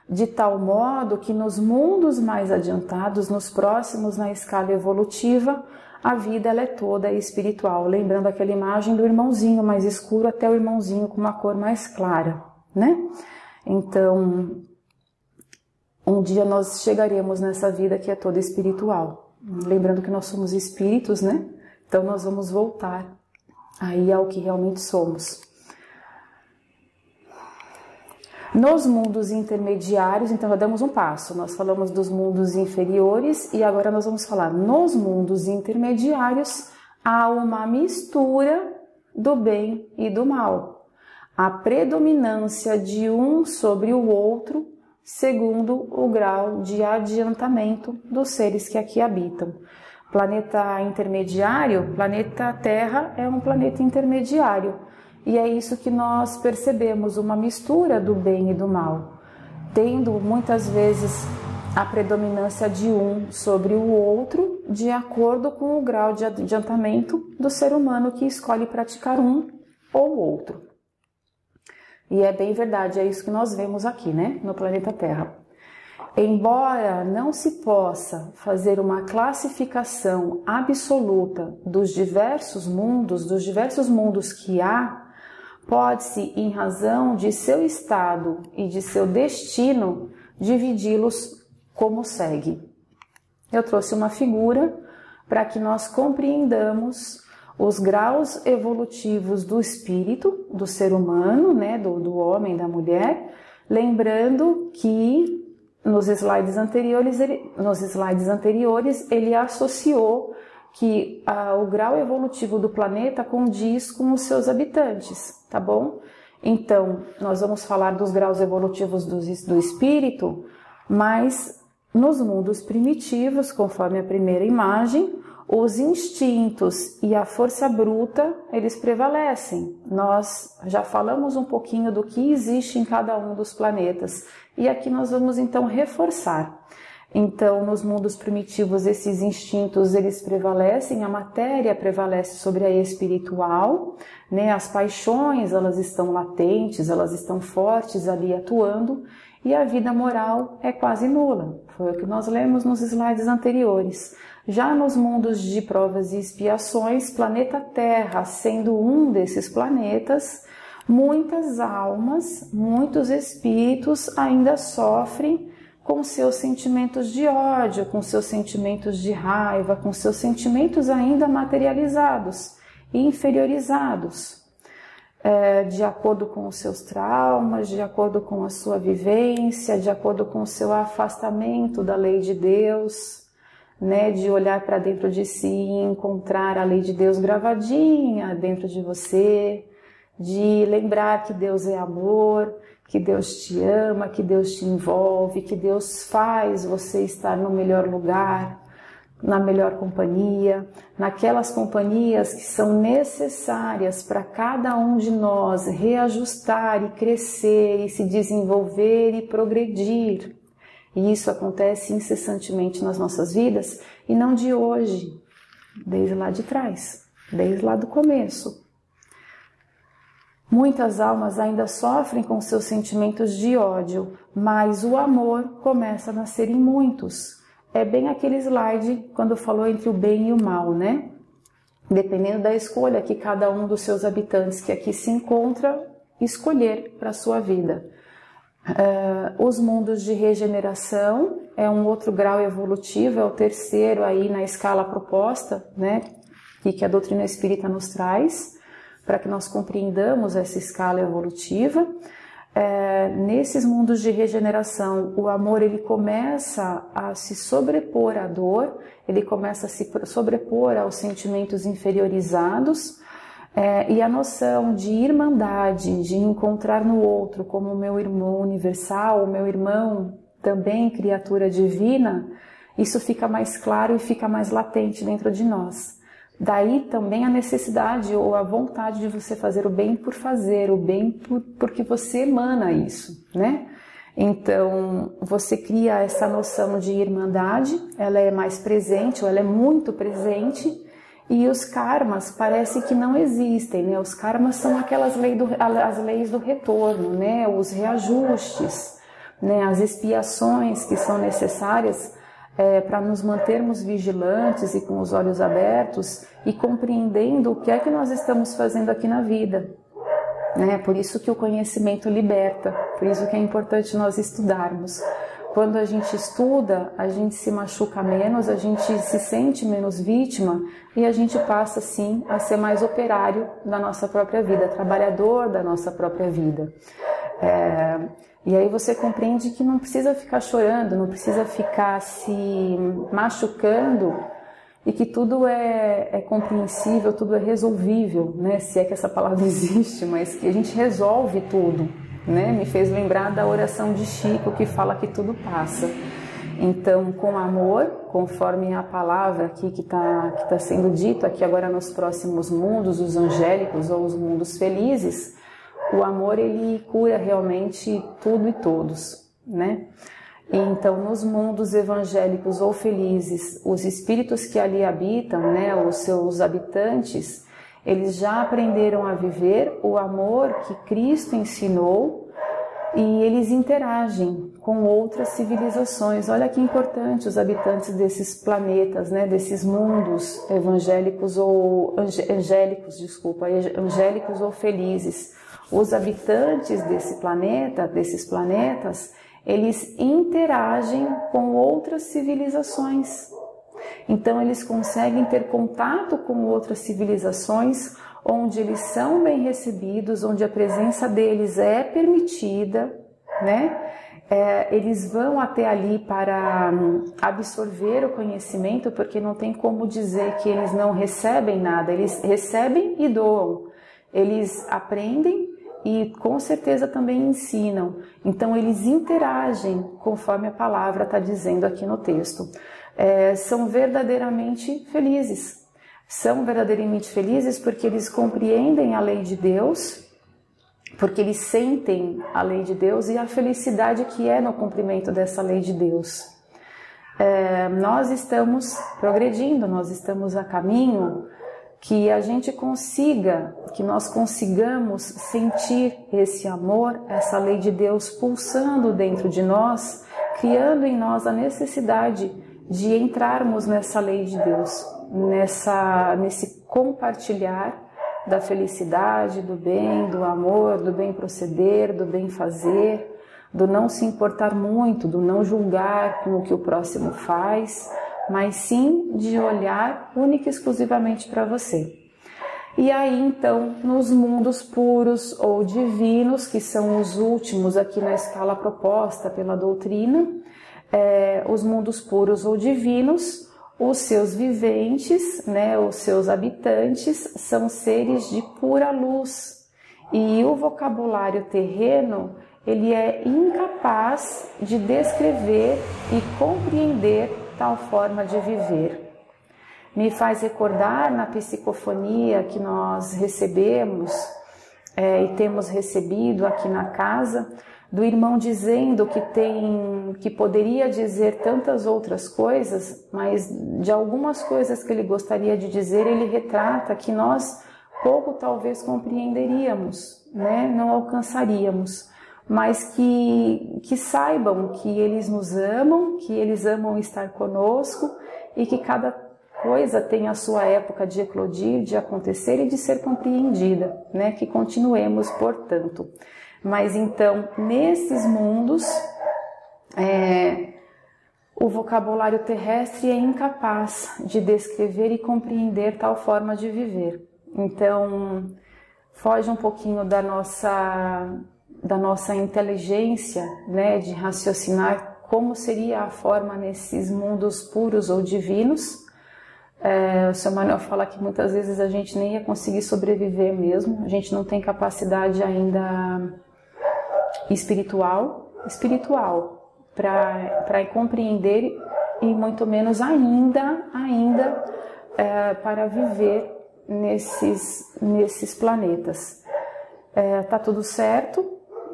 de tal modo que nos mundos mais adiantados, nos próximos na escala evolutiva, a vida ela é toda espiritual. Lembrando aquela imagem do irmãozinho mais escuro até o irmãozinho com uma cor mais clara, né? Então, um dia nós chegaremos nessa vida que é toda espiritual. Lembrando que nós somos espíritos, né? Então nós vamos voltar aí ao que realmente somos. Nos mundos intermediários, então já damos um passo, nós falamos dos mundos inferiores e agora nós vamos falar nos mundos intermediários, há uma mistura do bem e do mal. A predominância de um sobre o outro, segundo o grau de adiantamento dos seres que aqui habitam. Planeta intermediário, planeta Terra é um planeta intermediário. E é isso que nós percebemos, uma mistura do bem e do mal, tendo muitas vezes a predominância de um sobre o outro, de acordo com o grau de adiantamento do ser humano que escolhe praticar um ou outro. E é bem verdade, é isso que nós vemos aqui, né, no planeta Terra. Embora não se possa fazer uma classificação absoluta dos diversos mundos que há, pode-se, em razão de seu estado e de seu destino, dividi-los como segue. Eu trouxe uma figura para que nós compreendamos os graus evolutivos do espírito, do ser humano, né, do homem, da mulher, lembrando que nos slides anteriores ele associou que o grau evolutivo do planeta condiz com os seus habitantes, tá bom? Então, nós vamos falar dos graus evolutivos do espírito, mas nos mundos primitivos, conforme a primeira imagem, os instintos e a força bruta, eles prevalecem. Nós já falamos um pouquinho do que existe em cada um dos planetas, e aqui nós vamos então reforçar. Então, nos mundos primitivos, esses instintos, eles prevalecem, a matéria prevalece sobre a espiritual, né? As paixões, elas estão latentes, elas estão fortes ali atuando, e a vida moral é quase nula. Foi o que nós lemos nos slides anteriores. Já nos mundos de provas e expiações, planeta Terra sendo um desses planetas, muitas almas, muitos espíritos ainda sofrem com seus sentimentos de ódio, com seus sentimentos de raiva, com seus sentimentos ainda materializados e inferiorizados, de acordo com os seus traumas, de acordo com a sua vivência, de acordo com o seu afastamento da lei de Deus, né, de olhar para dentro de si e encontrar a lei de Deus gravadinha dentro de você, de lembrar que Deus é amor, que Deus te ama, que Deus te envolve, que Deus faz você estar no melhor lugar, na melhor companhia, naquelas companhias que são necessárias para cada um de nós reajustar e crescer e se desenvolver e progredir. E isso acontece incessantemente nas nossas vidas e não de hoje, desde lá de trás, desde lá do começo. Muitas almas ainda sofrem com seus sentimentos de ódio, mas o amor começa a nascer em muitos. É bem aquele slide quando falou entre o bem e o mal, né? Dependendo da escolha que cada um dos seus habitantes que aqui se encontra escolher para a sua vida. Os mundos de regeneração é um outro grau evolutivo, é o terceiro aí na escala proposta, né? E que a doutrina espírita nos traz, para que nós compreendamos essa escala evolutiva. Nesses mundos de regeneração, o amor ele começa a se sobrepor à dor, ele começa a se sobrepor aos sentimentos inferiorizados, e a noção de irmandade, de encontrar no outro como o meu irmão universal, o meu irmão também criatura divina, isso fica mais claro e fica mais latente dentro de nós. Daí também a necessidade ou a vontade de você fazer o bem por fazer, o bem porque você emana isso, né? Então, você cria essa noção de irmandade, ela é mais presente, ou ela é muito presente, e os karmas parece que não existem, né? Os karmas são aquelas as leis do retorno, né? Os reajustes, né? As expiações que são necessárias para nos mantermos vigilantes e com os olhos abertos e compreendendo o que é que nós estamos fazendo aqui na vida. Né? Por isso que o conhecimento liberta, por isso que é importante nós estudarmos. Quando a gente estuda, a gente se machuca menos, a gente se sente menos vítima e a gente passa, sim, a ser mais operário da nossa própria vida, trabalhador da nossa própria vida. E aí você compreende que não precisa ficar chorando, não precisa ficar se machucando e que tudo é compreensível, tudo é resolvível, né? Se é que essa palavra existe, mas que a gente resolve tudo, né? Me fez lembrar da oração de Chico que fala que tudo passa. Então, com amor, conforme a palavra aqui que tá sendo dito aqui agora nos próximos mundos, os angélicos ou os mundos felizes, o amor ele cura realmente tudo e todos, né? Então, nos mundos evangélicos ou felizes, os espíritos que ali habitam, né, os seus habitantes, eles já aprenderam a viver o amor que Cristo ensinou e eles interagem com outras civilizações. Olha que importante os habitantes desses planetas, né, desses mundos evangélicos ou angélicos ou felizes. Os habitantes desses planetas, eles interagem com outras civilizações. Então, eles conseguem ter contato com outras civilizações onde eles são bem recebidos, onde a presença deles é permitida, né? Eles vão até ali para absorver o conhecimento, porque não tem como dizer que eles não recebem nada, eles recebem e doam. Eles aprendem e com certeza também ensinam. Então eles interagem conforme a palavra está dizendo aqui no texto. São verdadeiramente felizes. São verdadeiramente felizes porque eles compreendem a lei de Deus, porque eles sentem a lei de Deus e a felicidade que é no cumprimento dessa lei de Deus. Nós estamos progredindo, nós estamos a caminho que a gente que nós consigamos sentir esse amor, essa lei de Deus pulsando dentro de nós, criando em nós a necessidade de entrarmos nessa lei de Deus, nesse compartilhar da felicidade, do bem, do amor, do bem proceder, do bem fazer, do não se importar muito, do não julgar com o que o próximo faz, mas sim de olhar única e exclusivamente para você. E aí então, nos mundos puros ou divinos, que são os últimos aqui na escala proposta pela doutrina, os mundos puros ou divinos, os seus viventes, né, os seus habitantes, são seres de pura luz. E o vocabulário terreno, ele é incapaz de descrever e compreender tal forma de viver. Me faz recordar na psicofonia que nós recebemos e temos recebido aqui na casa, do irmão dizendo que poderia dizer tantas outras coisas, mas de algumas coisas que ele gostaria de dizer, ele retrata que nós pouco talvez compreenderíamos, né? Não alcançaríamos, mas que saibam que eles nos amam, que eles amam estar conosco e que cada coisa tem a sua época de eclodir, de acontecer e de ser compreendida, né? Que continuemos, portanto. Mas então, nesses mundos, o vocabulário terrestre é incapaz de descrever e compreender tal forma de viver. Então, foge um pouquinho da nossa inteligência, né, de raciocinar como seria a forma nesses mundos puros ou divinos. O Sr. Manuel fala que muitas vezes a gente nem ia conseguir sobreviver mesmo, a gente não tem capacidade ainda espiritual para compreender e muito menos ainda para viver nesses planetas. Tá tudo certo,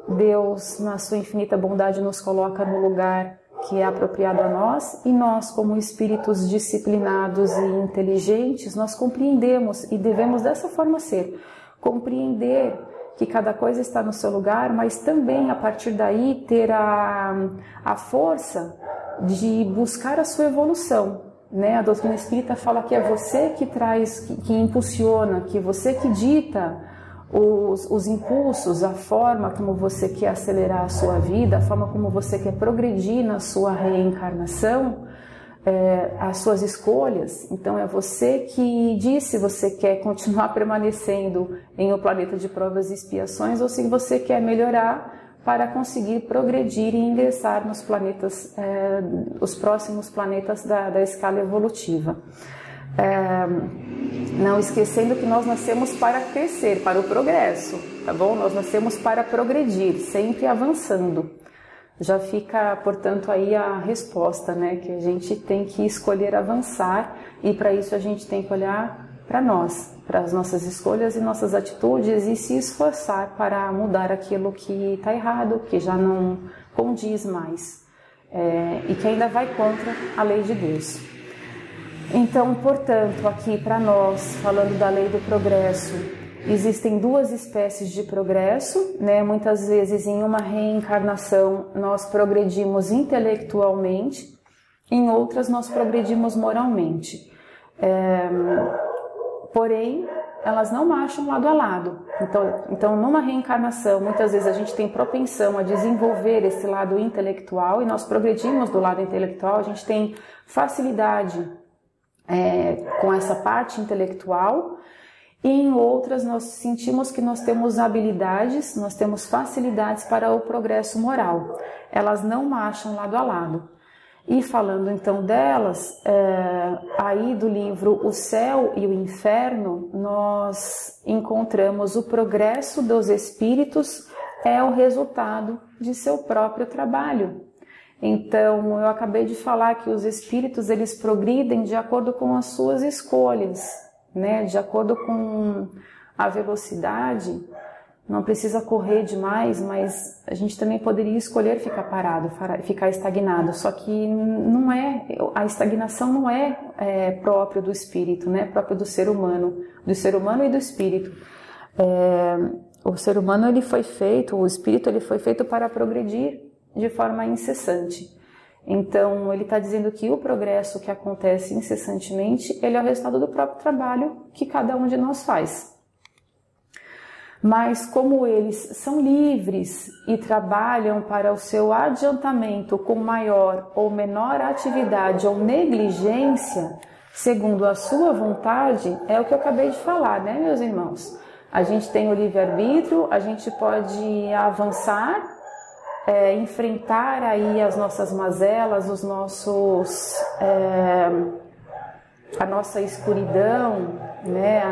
Deus na sua infinita bondade nos coloca no lugar que é apropriado a nós, e nós, como espíritos disciplinados e inteligentes, nós compreendemos e devemos dessa forma ser, compreender que cada coisa está no seu lugar, mas também a partir daí ter a força de buscar a sua evolução, né? A doutrina espírita fala que é você que traz, que impulsiona, que você que dita os impulsos, a forma como você quer acelerar a sua vida, a forma como você quer progredir na sua reencarnação, as suas escolhas. Então é você que diz se você quer continuar permanecendo em um planeta de provas e expiações ou se você quer melhorar para conseguir progredir e ingressar nos planetas, os próximos planetas da escala evolutiva. Não esquecendo que nós nascemos para crescer, para o progresso, tá bom? Nós nascemos para progredir, sempre avançando. Já fica, portanto, aí a resposta, né? Que a gente tem que escolher avançar, e para isso a gente tem que olhar para nós, para as nossas escolhas e nossas atitudes, e se esforçar para mudar aquilo que está errado, que já não condiz mais, e que ainda vai contra a lei de Deus. Então, portanto, aqui para nós, falando da lei do progresso, existem duas espécies de progresso, né? Muitas vezes em uma reencarnação nós progredimos intelectualmente, em outras nós progredimos moralmente. Porém, elas não marcham lado a lado. Então, numa reencarnação, muitas vezes a gente tem propensão a desenvolver esse lado intelectual e nós progredimos do lado intelectual, a gente tem facilidade com essa parte intelectual, e em outras nós sentimos que nós temos habilidades, nós temos facilidades para o progresso moral. Elas não marcham lado a lado. E falando então delas, aí do livro O Céu e o Inferno, nós encontramos o progresso dos espíritos é o resultado de seu próprio trabalho. Então, eu acabei de falar que os espíritos, eles progridem de acordo com as suas escolhas, né? De acordo com a velocidade. Não precisa correr demais, mas a gente também poderia escolher ficar parado, ficar estagnado. Só que não a estagnação não é próprio do espírito, né? Próprio do ser humano e do espírito. O ser humano, ele foi feito, o espírito, ele foi feito para progredir de forma incessante. Então, ele está dizendo que o progresso que acontece incessantemente, ele é o resultado do próprio trabalho que cada um de nós faz. Mas como eles são livres e trabalham para o seu adiantamento com maior ou menor atividade ou negligência, segundo a sua vontade, é o que eu acabei de falar, né, meus irmãos? A gente tem o livre-arbítrio, a gente pode avançar, enfrentar aí as nossas mazelas, os nossos a nossa escuridão, né,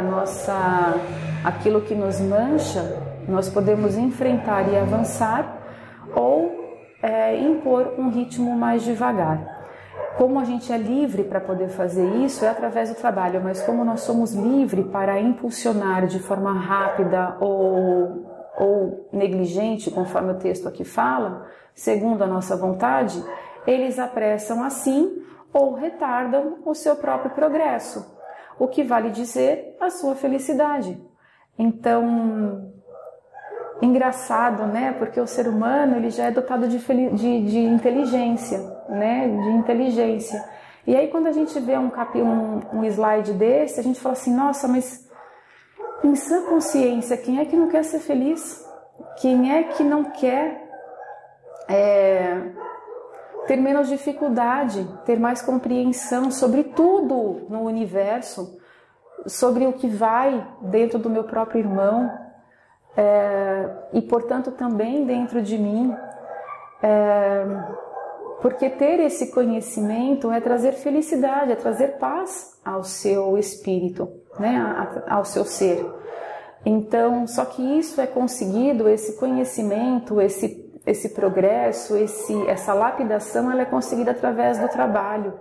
aquilo que nos mancha, nós podemos enfrentar e avançar ou impor um ritmo mais devagar. Como a gente é livre para poder fazer isso é através do trabalho, mas como nós somos livres para impulsionar de forma rápida ou negligente, conforme o texto aqui fala, segundo a nossa vontade, eles apressam assim ou retardam o seu próprio progresso, o que vale dizer a sua felicidade. Então, engraçado, né? Porque o ser humano ele já é dotado de inteligência, né? De inteligência. E aí quando a gente vê um slide desse, a gente fala assim, nossa, mas em sã consciência, quem é que não quer ser feliz? Quem é que não quer ter menos dificuldade, ter mais compreensão sobre tudo no universo, sobre o que vai dentro do meu próprio irmão, e portanto também dentro de mim, porque ter esse conhecimento é trazer felicidade, é trazer paz ao seu espírito, né, ao seu ser. Então, só que isso é conseguido, esse conhecimento, esse progresso, essa lapidação, ela é conseguida através do trabalho,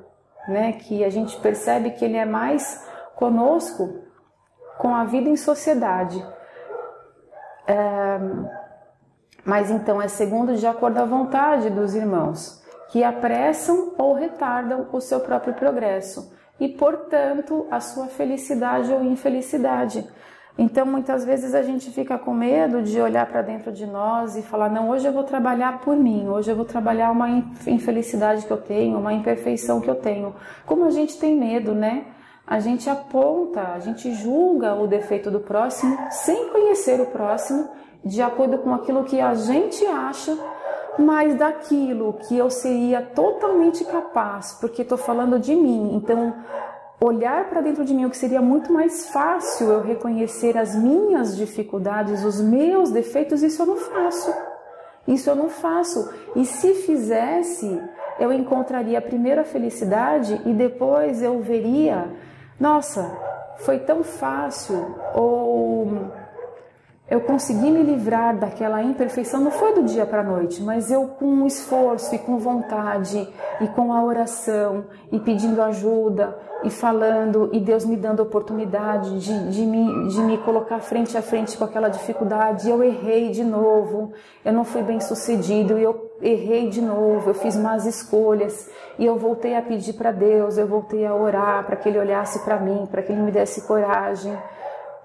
né, que a gente percebe que ele é mais conosco com a vida em sociedade. Mas então é segundo de acordo à vontade dos irmãos, que apressam ou retardam o seu próprio progresso e, portanto, a sua felicidade ou infelicidade. Então, muitas vezes a gente fica com medo de olhar para dentro de nós e falar, não, hoje eu vou trabalhar por mim, hoje eu vou trabalhar uma infelicidade que eu tenho, uma imperfeição que eu tenho. Como a gente tem medo, né? A gente aponta, a gente julga o defeito do próximo sem conhecer o próximo, de acordo com aquilo que a gente acha, mas daquilo que eu seria totalmente capaz, porque estou falando de mim. Então, olhar para dentro de mim, o que seria muito mais fácil eu reconhecer as minhas dificuldades, os meus defeitos, isso eu não faço. Isso eu não faço. E se fizesse, eu encontraria primeiro a felicidade e depois eu veria, nossa, foi tão fácil, ou eu consegui me livrar daquela imperfeição, não foi do dia para a noite, mas eu com esforço e com vontade e com a oração e pedindo ajuda e falando e Deus me dando oportunidade de me colocar frente a frente com aquela dificuldade. Eu errei de novo, eu não fui bem sucedido e eu errei de novo, eu fiz más escolhas e eu voltei a pedir para Deus, eu voltei a orar para que Ele olhasse para mim, para que Ele me desse coragem.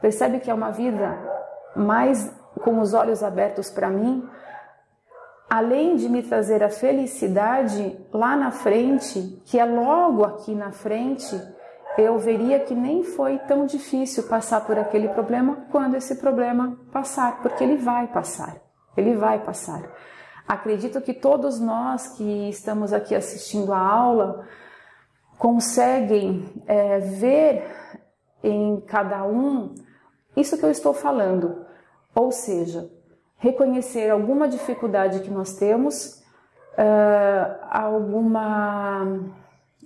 Percebe que é uma vida mais com os olhos abertos para mim, além de me trazer a felicidade lá na frente, que é logo aqui na frente, eu veria que nem foi tão difícil passar por aquele problema quando esse problema passar, porque ele vai passar, ele vai passar. Acredito que todos nós que estamos aqui assistindo a aula conseguem ver em cada um isso que eu estou falando, ou seja, reconhecer alguma dificuldade que nós temos, alguma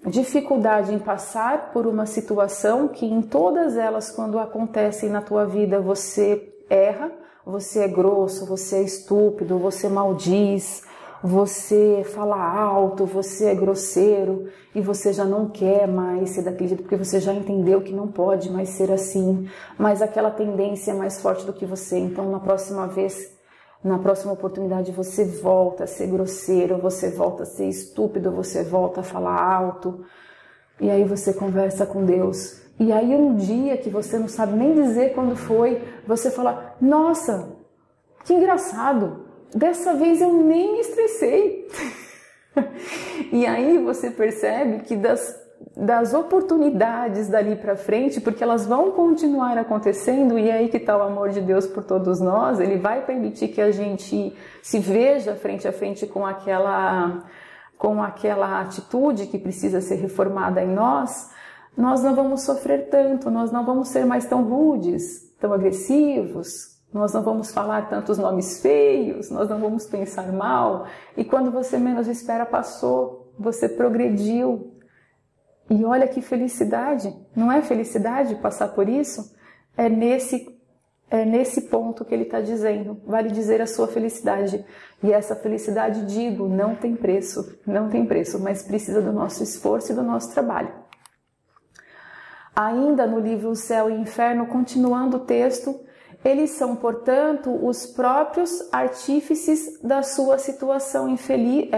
dificuldade em passar por uma situação que em todas elas, quando acontecem na tua vida, você erra, você é grosso, você é estúpido, você maldiz, você fala alto, você é grosseiro e você já não quer mais ser daquele jeito porque você já entendeu que não pode mais ser assim, mas aquela tendência é mais forte do que você. Então na próxima vez, na próxima oportunidade você volta a ser grosseiro, você volta a ser estúpido, você volta a falar alto e aí você conversa com Deus. E aí um dia que você não sabe nem dizer quando foi, você fala, nossa, que engraçado, dessa vez eu nem me estressei. E aí você percebe que das oportunidades dali para frente, porque elas vão continuar acontecendo, e é aí que está o amor de Deus por todos nós, Ele vai permitir que a gente se veja frente a frente com aquela atitude que precisa ser reformada em nós. Nós não vamos sofrer tanto, nós não vamos ser mais tão rudes, tão agressivos, nós não vamos falar tantos nomes feios, nós não vamos pensar mal, e quando você menos espera passou, você progrediu, E olha que felicidade, não é felicidade passar por isso? É nesse ponto que ele está dizendo, vale dizer a sua felicidade. E essa felicidade, digo, não tem preço, mas precisa do nosso esforço e do nosso trabalho. Ainda no livro O Céu e o Inferno, continuando o texto, eles são, portanto, os próprios artífices da sua situação feliz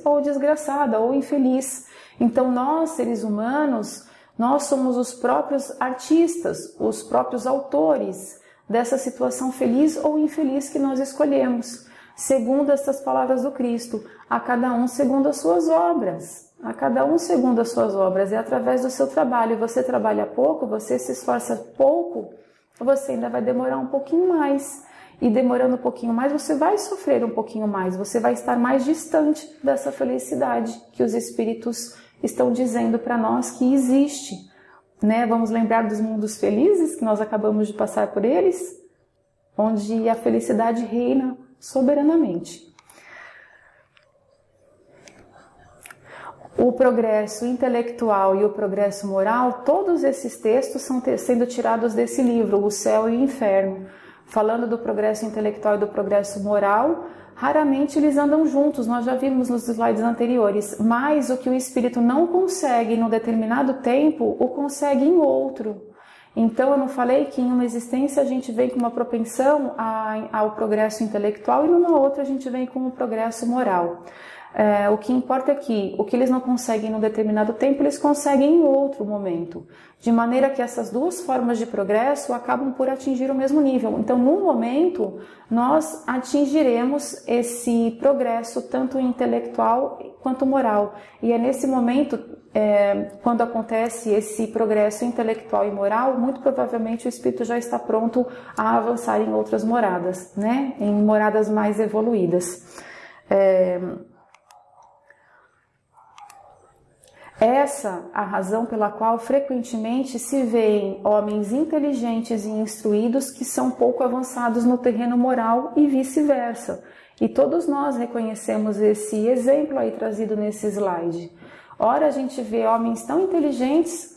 ou desgraçada ou infeliz. Então nós, seres humanos, nós somos os próprios artistas, os próprios autores dessa situação feliz ou infeliz que nós escolhemos, segundo estas palavras do Cristo, a cada um segundo as suas obras. A cada um segundo as suas obras, é através do seu trabalho. Você trabalha pouco, você se esforça pouco, você ainda vai demorar um pouquinho mais. E demorando um pouquinho mais, você vai sofrer um pouquinho mais, você vai estar mais distante dessa felicidade que os Espíritos estão dizendo para nós que existe. Né? Vamos lembrar dos mundos felizes que nós acabamos de passar por eles, onde a felicidade reina soberanamente. O progresso intelectual e o progresso moral, todos esses textos estão sendo tirados desse livro, O Céu e o Inferno. Falando do progresso intelectual e do progresso moral, raramente eles andam juntos, nós já vimos nos slides anteriores, mas o que o espírito não consegue em um determinado tempo, o consegue em outro. Então eu não falei que em uma existência a gente vem com uma propensão ao progresso intelectual e numa outra a gente vem com o progresso moral. O que importa é que o que eles não conseguem em um determinado tempo, eles conseguem em outro momento. De maneira que essas duas formas de progresso acabam por atingir o mesmo nível. Então, num momento, nós atingiremos esse progresso, tanto intelectual quanto moral. E é nesse momento, quando acontece esse progresso intelectual e moral, muito provavelmente o espírito já está pronto a avançar em outras moradas, né? Em moradas mais evoluídas. Essa a razão pela qual frequentemente se veem homens inteligentes e instruídos que são pouco avançados no terreno moral e vice-versa. E todos nós reconhecemos esse exemplo aí trazido nesse slide. Ora, a gente vê homens tão inteligentes,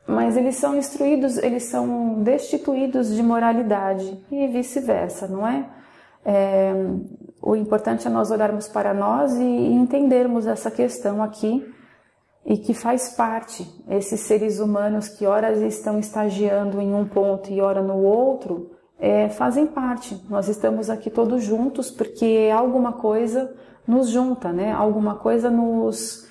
mas eles são instruídos, eles são destituídos de moralidade e vice-versa, não é? O importante é nós olharmos para nós e entendermos essa questão aqui e que faz parte, esses seres humanos que ora estão estagiando em um ponto e ora no outro, fazem parte. Nós estamos aqui todos juntos porque alguma coisa nos junta, né? Alguma coisa nos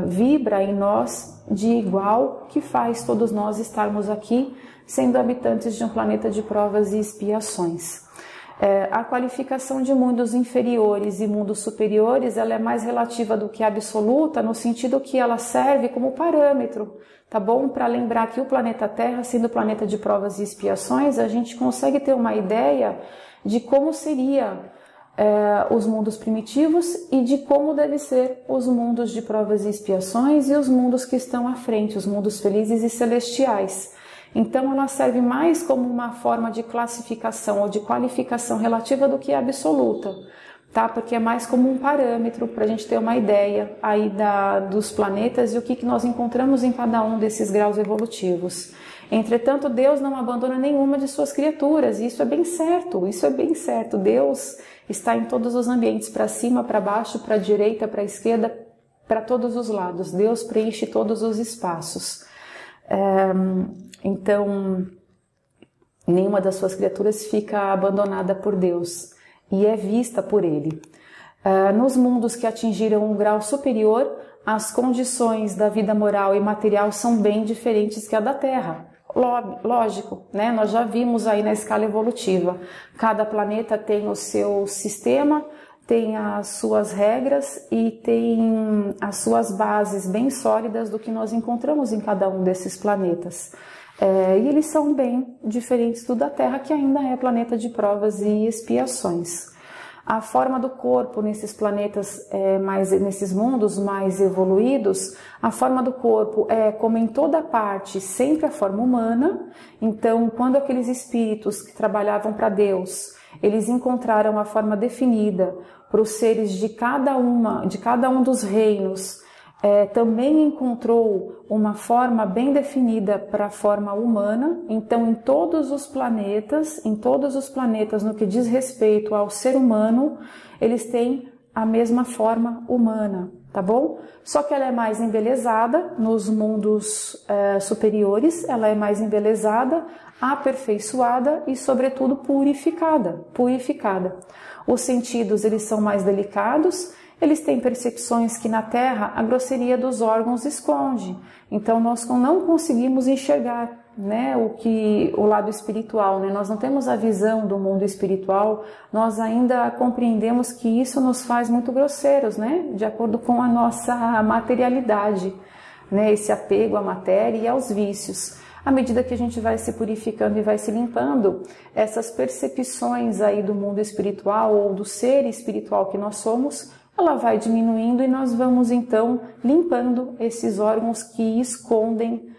vibra em nós de igual que faz todos nós estarmos aqui sendo habitantes de um planeta de provas e expiações. A qualificação de mundos inferiores e mundos superiores, ela é mais relativa do que absoluta, no sentido que ela serve como parâmetro, tá bom? Para lembrar que o planeta Terra, sendo planeta de provas e expiações, a gente consegue ter uma ideia de como seria os mundos primitivos e de como devem ser os mundos de provas e expiações e os mundos que estão à frente, os mundos felizes e celestiais. Então ela serve mais como uma forma de classificação ou de qualificação relativa do que absoluta, tá? Porque é mais como um parâmetro para a gente ter uma ideia aí dos planetas e o que nós encontramos em cada um desses graus evolutivos. Entretanto, Deus não abandona nenhuma de suas criaturas, e isso é bem certo, Deus está em todos os ambientes, para cima, para baixo, para a direita, para a esquerda, para todos os lados. Deus preenche todos os espaços. Então, nenhuma das suas criaturas fica abandonada por Deus e é vista por Ele. Nos mundos que atingiram um grau superior, as condições da vida moral e material são bem diferentes que a da Terra. Lógico, né? Nós já vimos aí na escala evolutiva. Cada planeta tem o seu sistema, tem as suas regras e tem as suas bases bem sólidas do que nós encontramos em cada um desses planetas. E eles são bem diferentes do da Terra, que ainda é planeta de provas e expiações. A forma do corpo nesses planetas, nesses mundos mais evoluídos, a forma do corpo é, como em toda parte, sempre a forma humana. Então, quando aqueles espíritos que trabalhavam para Deus, eles encontraram a forma definida para os seres de cada um dos reinos, também encontrou uma forma bem definida para a forma humana. Então, em todos os planetas, no que diz respeito ao ser humano, eles têm a mesma forma humana, tá bom? Só que ela é mais embelezada nos mundos superiores, ela é mais embelezada, aperfeiçoada e, sobretudo, purificada. Os sentidos, eles são mais delicados, eles têm percepções que na Terra a grosseria dos órgãos esconde. Então nós não conseguimos enxergar, né, o lado espiritual, né? Nós não temos a visão do mundo espiritual, nós ainda compreendemos que isso nos faz muito grosseiros, né, de acordo com a nossa materialidade, né, esse apego à matéria e aos vícios. À medida que a gente vai se purificando e vai se limpando, essas percepções aí do mundo espiritual ou do ser espiritual que nós somos, ela vai diminuindo e nós vamos então limpando esses órgãos que escondem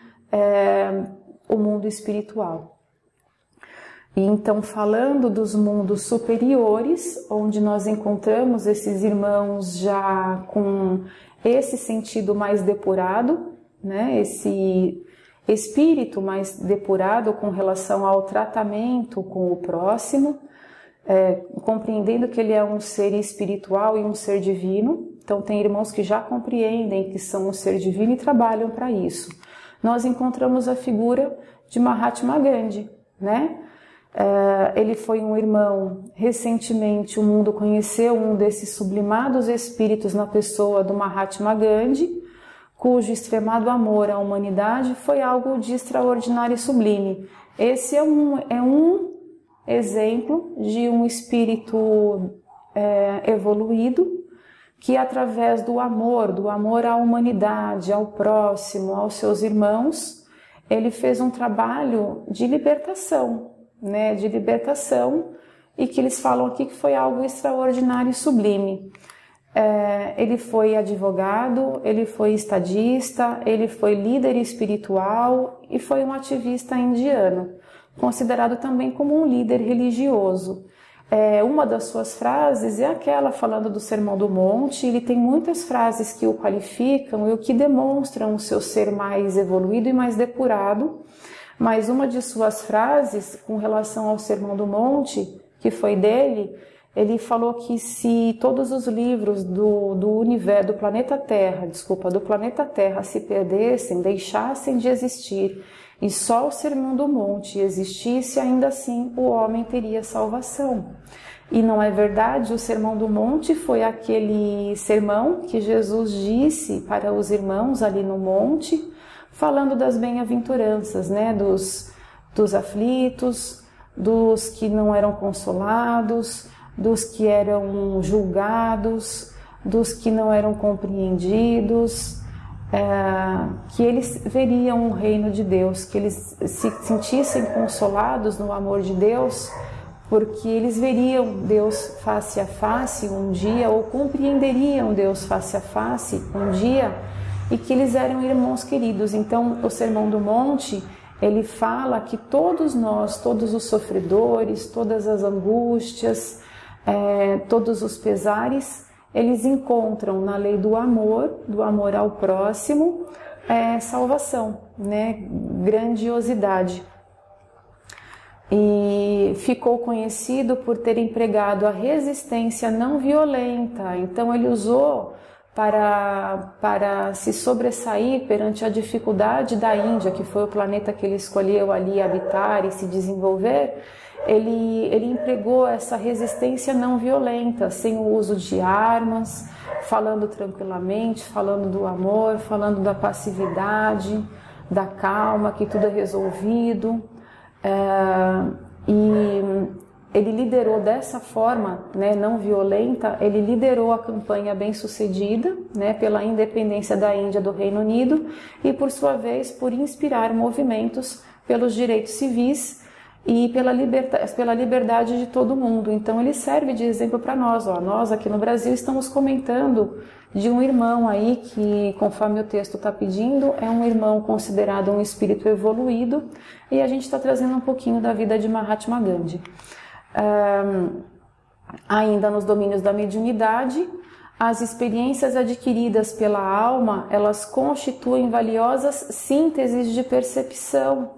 o mundo espiritual. E então, falando dos mundos superiores, onde nós encontramos esses irmãos já com esse sentido mais depurado, né, esse espírito mais depurado com relação ao tratamento com o próximo, compreendendo que ele é um ser espiritual e um ser divino. Então tem irmãos que já compreendem que são um ser divino e trabalham para isso. Nós encontramos a figura de Mahatma Gandhi, né? Ele foi um irmão, recentemente o mundo conheceu um desses sublimados espíritos na pessoa do Mahatma Gandhi, cujo extremado amor à humanidade foi algo de extraordinário e sublime. Esse é um exemplo de um espírito evoluído que, através do amor à humanidade, ao próximo, aos seus irmãos, ele fez um trabalho de libertação, né, e que eles falam aqui que foi algo extraordinário e sublime. Ele foi advogado, ele foi estadista, ele foi líder espiritual e foi um ativista indiano, considerado também como um líder religioso. Uma das suas frases é aquela falando do Sermão do Monte. Ele tem muitas frases que o qualificam e o que demonstram o seu ser mais evoluído e mais depurado, mas uma de suas frases com relação ao Sermão do Monte, que foi dele, ele falou que se todos os livros do planeta Terra se perdessem, deixassem de existir, e só o Sermão do Monte existisse, ainda assim o homem teria salvação. E não é verdade, o Sermão do Monte foi aquele sermão que Jesus disse para os irmãos ali no monte, falando das bem-aventuranças, né? Dos aflitos, dos que não eram consolados, dos que eram julgados, dos que não eram compreendidos, que eles veriam o reino de Deus, que eles se sentissem consolados no amor de Deus, porque eles veriam Deus face a face um dia, ou compreenderiam Deus face a face um dia, e que eles eram irmãos queridos. Então, o Sermão do Monte, ele fala que todos nós, todos os sofredores, todas as angústias, todos os pesares, eles encontram na lei do amor ao próximo, salvação, né? Grandiosidade. E ficou conhecido por ter empregado a resistência não violenta. Então ele usou para se sobressair perante a dificuldade da Índia, que foi o planeta que ele escolheu ali habitar e se desenvolver. Ele empregou essa resistência não violenta, sem o uso de armas, falando tranquilamente, falando do amor, falando da passividade, da calma, que tudo é resolvido. E ele liderou dessa forma, né, não violenta, ele liderou a campanha bem-sucedida, né, pela independência da Índia do Reino Unido e, por sua vez, por inspirar movimentos pelos direitos civis e pela liberdade de todo mundo. Então ele serve de exemplo para nós. Nós aqui no Brasil estamos comentando de um irmão aí que, conforme o texto está pedindo, é um irmão considerado um espírito evoluído, e a gente está trazendo um pouquinho da vida de Mahatma Gandhi. Ainda nos domínios da mediunidade, as experiências adquiridas pela alma, elas constituem valiosas sínteses de percepção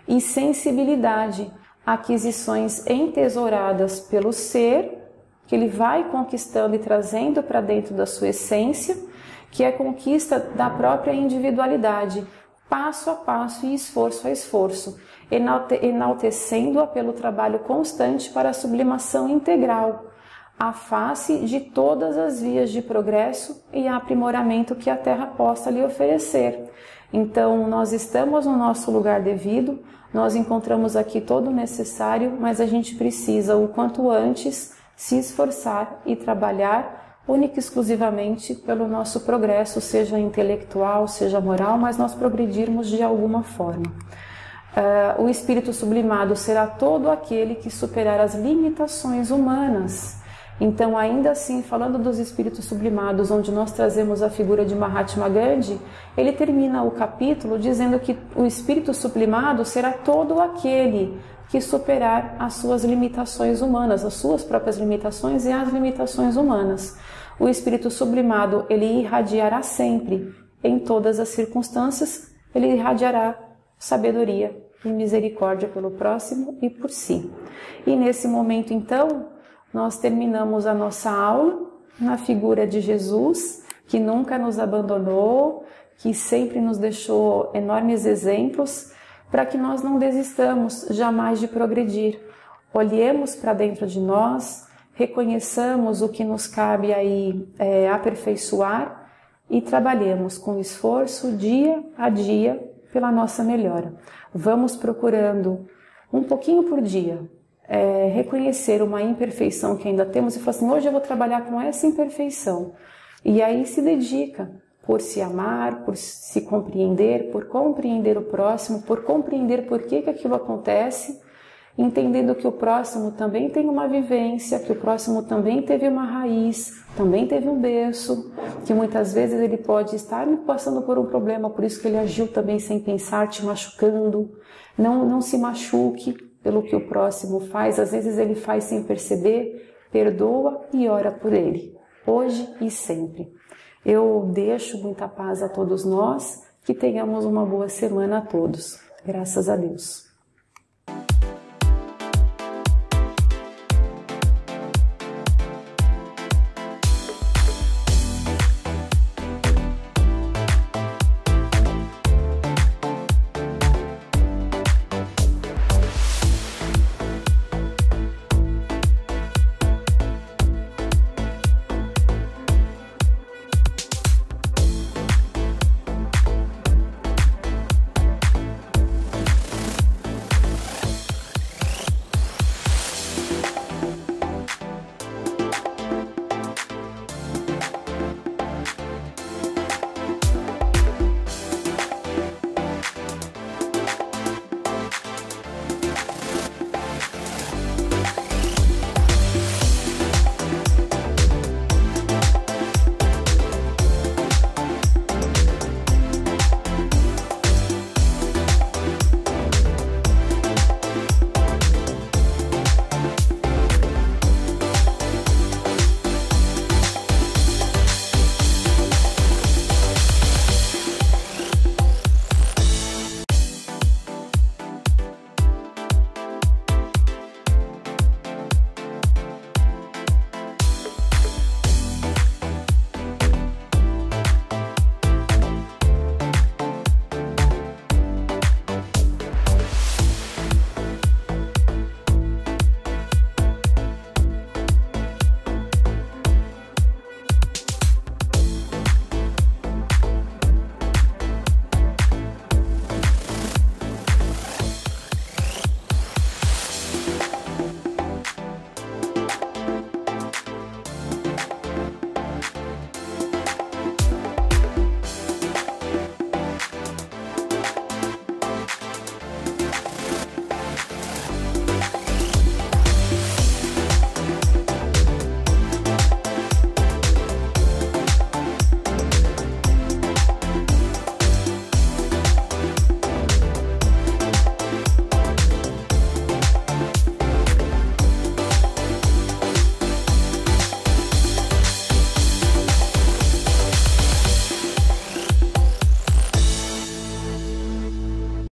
e sensibilidade, aquisições entesouradas pelo ser, que ele vai conquistando e trazendo para dentro da sua essência, que é conquista da própria individualidade, passo a passo e esforço a esforço, enaltecendo-a pelo trabalho constante para a sublimação integral, à face de todas as vias de progresso e aprimoramento que a Terra possa lhe oferecer. Então, nós estamos no nosso lugar devido, nós encontramos aqui todo o necessário, mas a gente precisa, o quanto antes, se esforçar e trabalhar única e exclusivamente pelo nosso progresso, seja intelectual, seja moral, mas nós progredirmos de alguma forma. O espírito sublimado será todo aquele que superar as limitações humanas. Então, ainda assim, falando dos espíritos sublimados, onde nós trazemos a figura de Mahatma Gandhi, ele termina o capítulo dizendo que o espírito sublimado será todo aquele que superar as suas limitações humanas, as suas próprias limitações e as limitações humanas. O espírito sublimado, ele irradiará sempre, em todas as circunstâncias, ele irradiará sabedoria e misericórdia pelo próximo e por si. E nesse momento, então, nós terminamos a nossa aula na figura de Jesus, que nunca nos abandonou, que sempre nos deixou enormes exemplos, para que nós não desistamos jamais de progredir. Olhemos para dentro de nós, reconheçamos o que nos cabe aí aperfeiçoar e trabalhemos com esforço dia a dia pela nossa melhora. Vamos procurando um pouquinho por dia, reconhecer uma imperfeição que ainda temos e falar assim, hoje eu vou trabalhar com essa imperfeição. E aí se dedica por se amar, por se compreender, por compreender o próximo, por compreender por que aquilo acontece, entendendo que o próximo também tem uma vivência, que o próximo também teve uma raiz, também teve um berço, que muitas vezes ele pode estar passando por um problema, por isso que ele agiu também sem pensar, te machucando. Não se machuque pelo que o próximo faz, às vezes ele faz sem perceber, perdoa e ora por ele, hoje e sempre. Eu deixo muita paz a todos nós, que tenhamos uma boa semana a todos. Graças a Deus.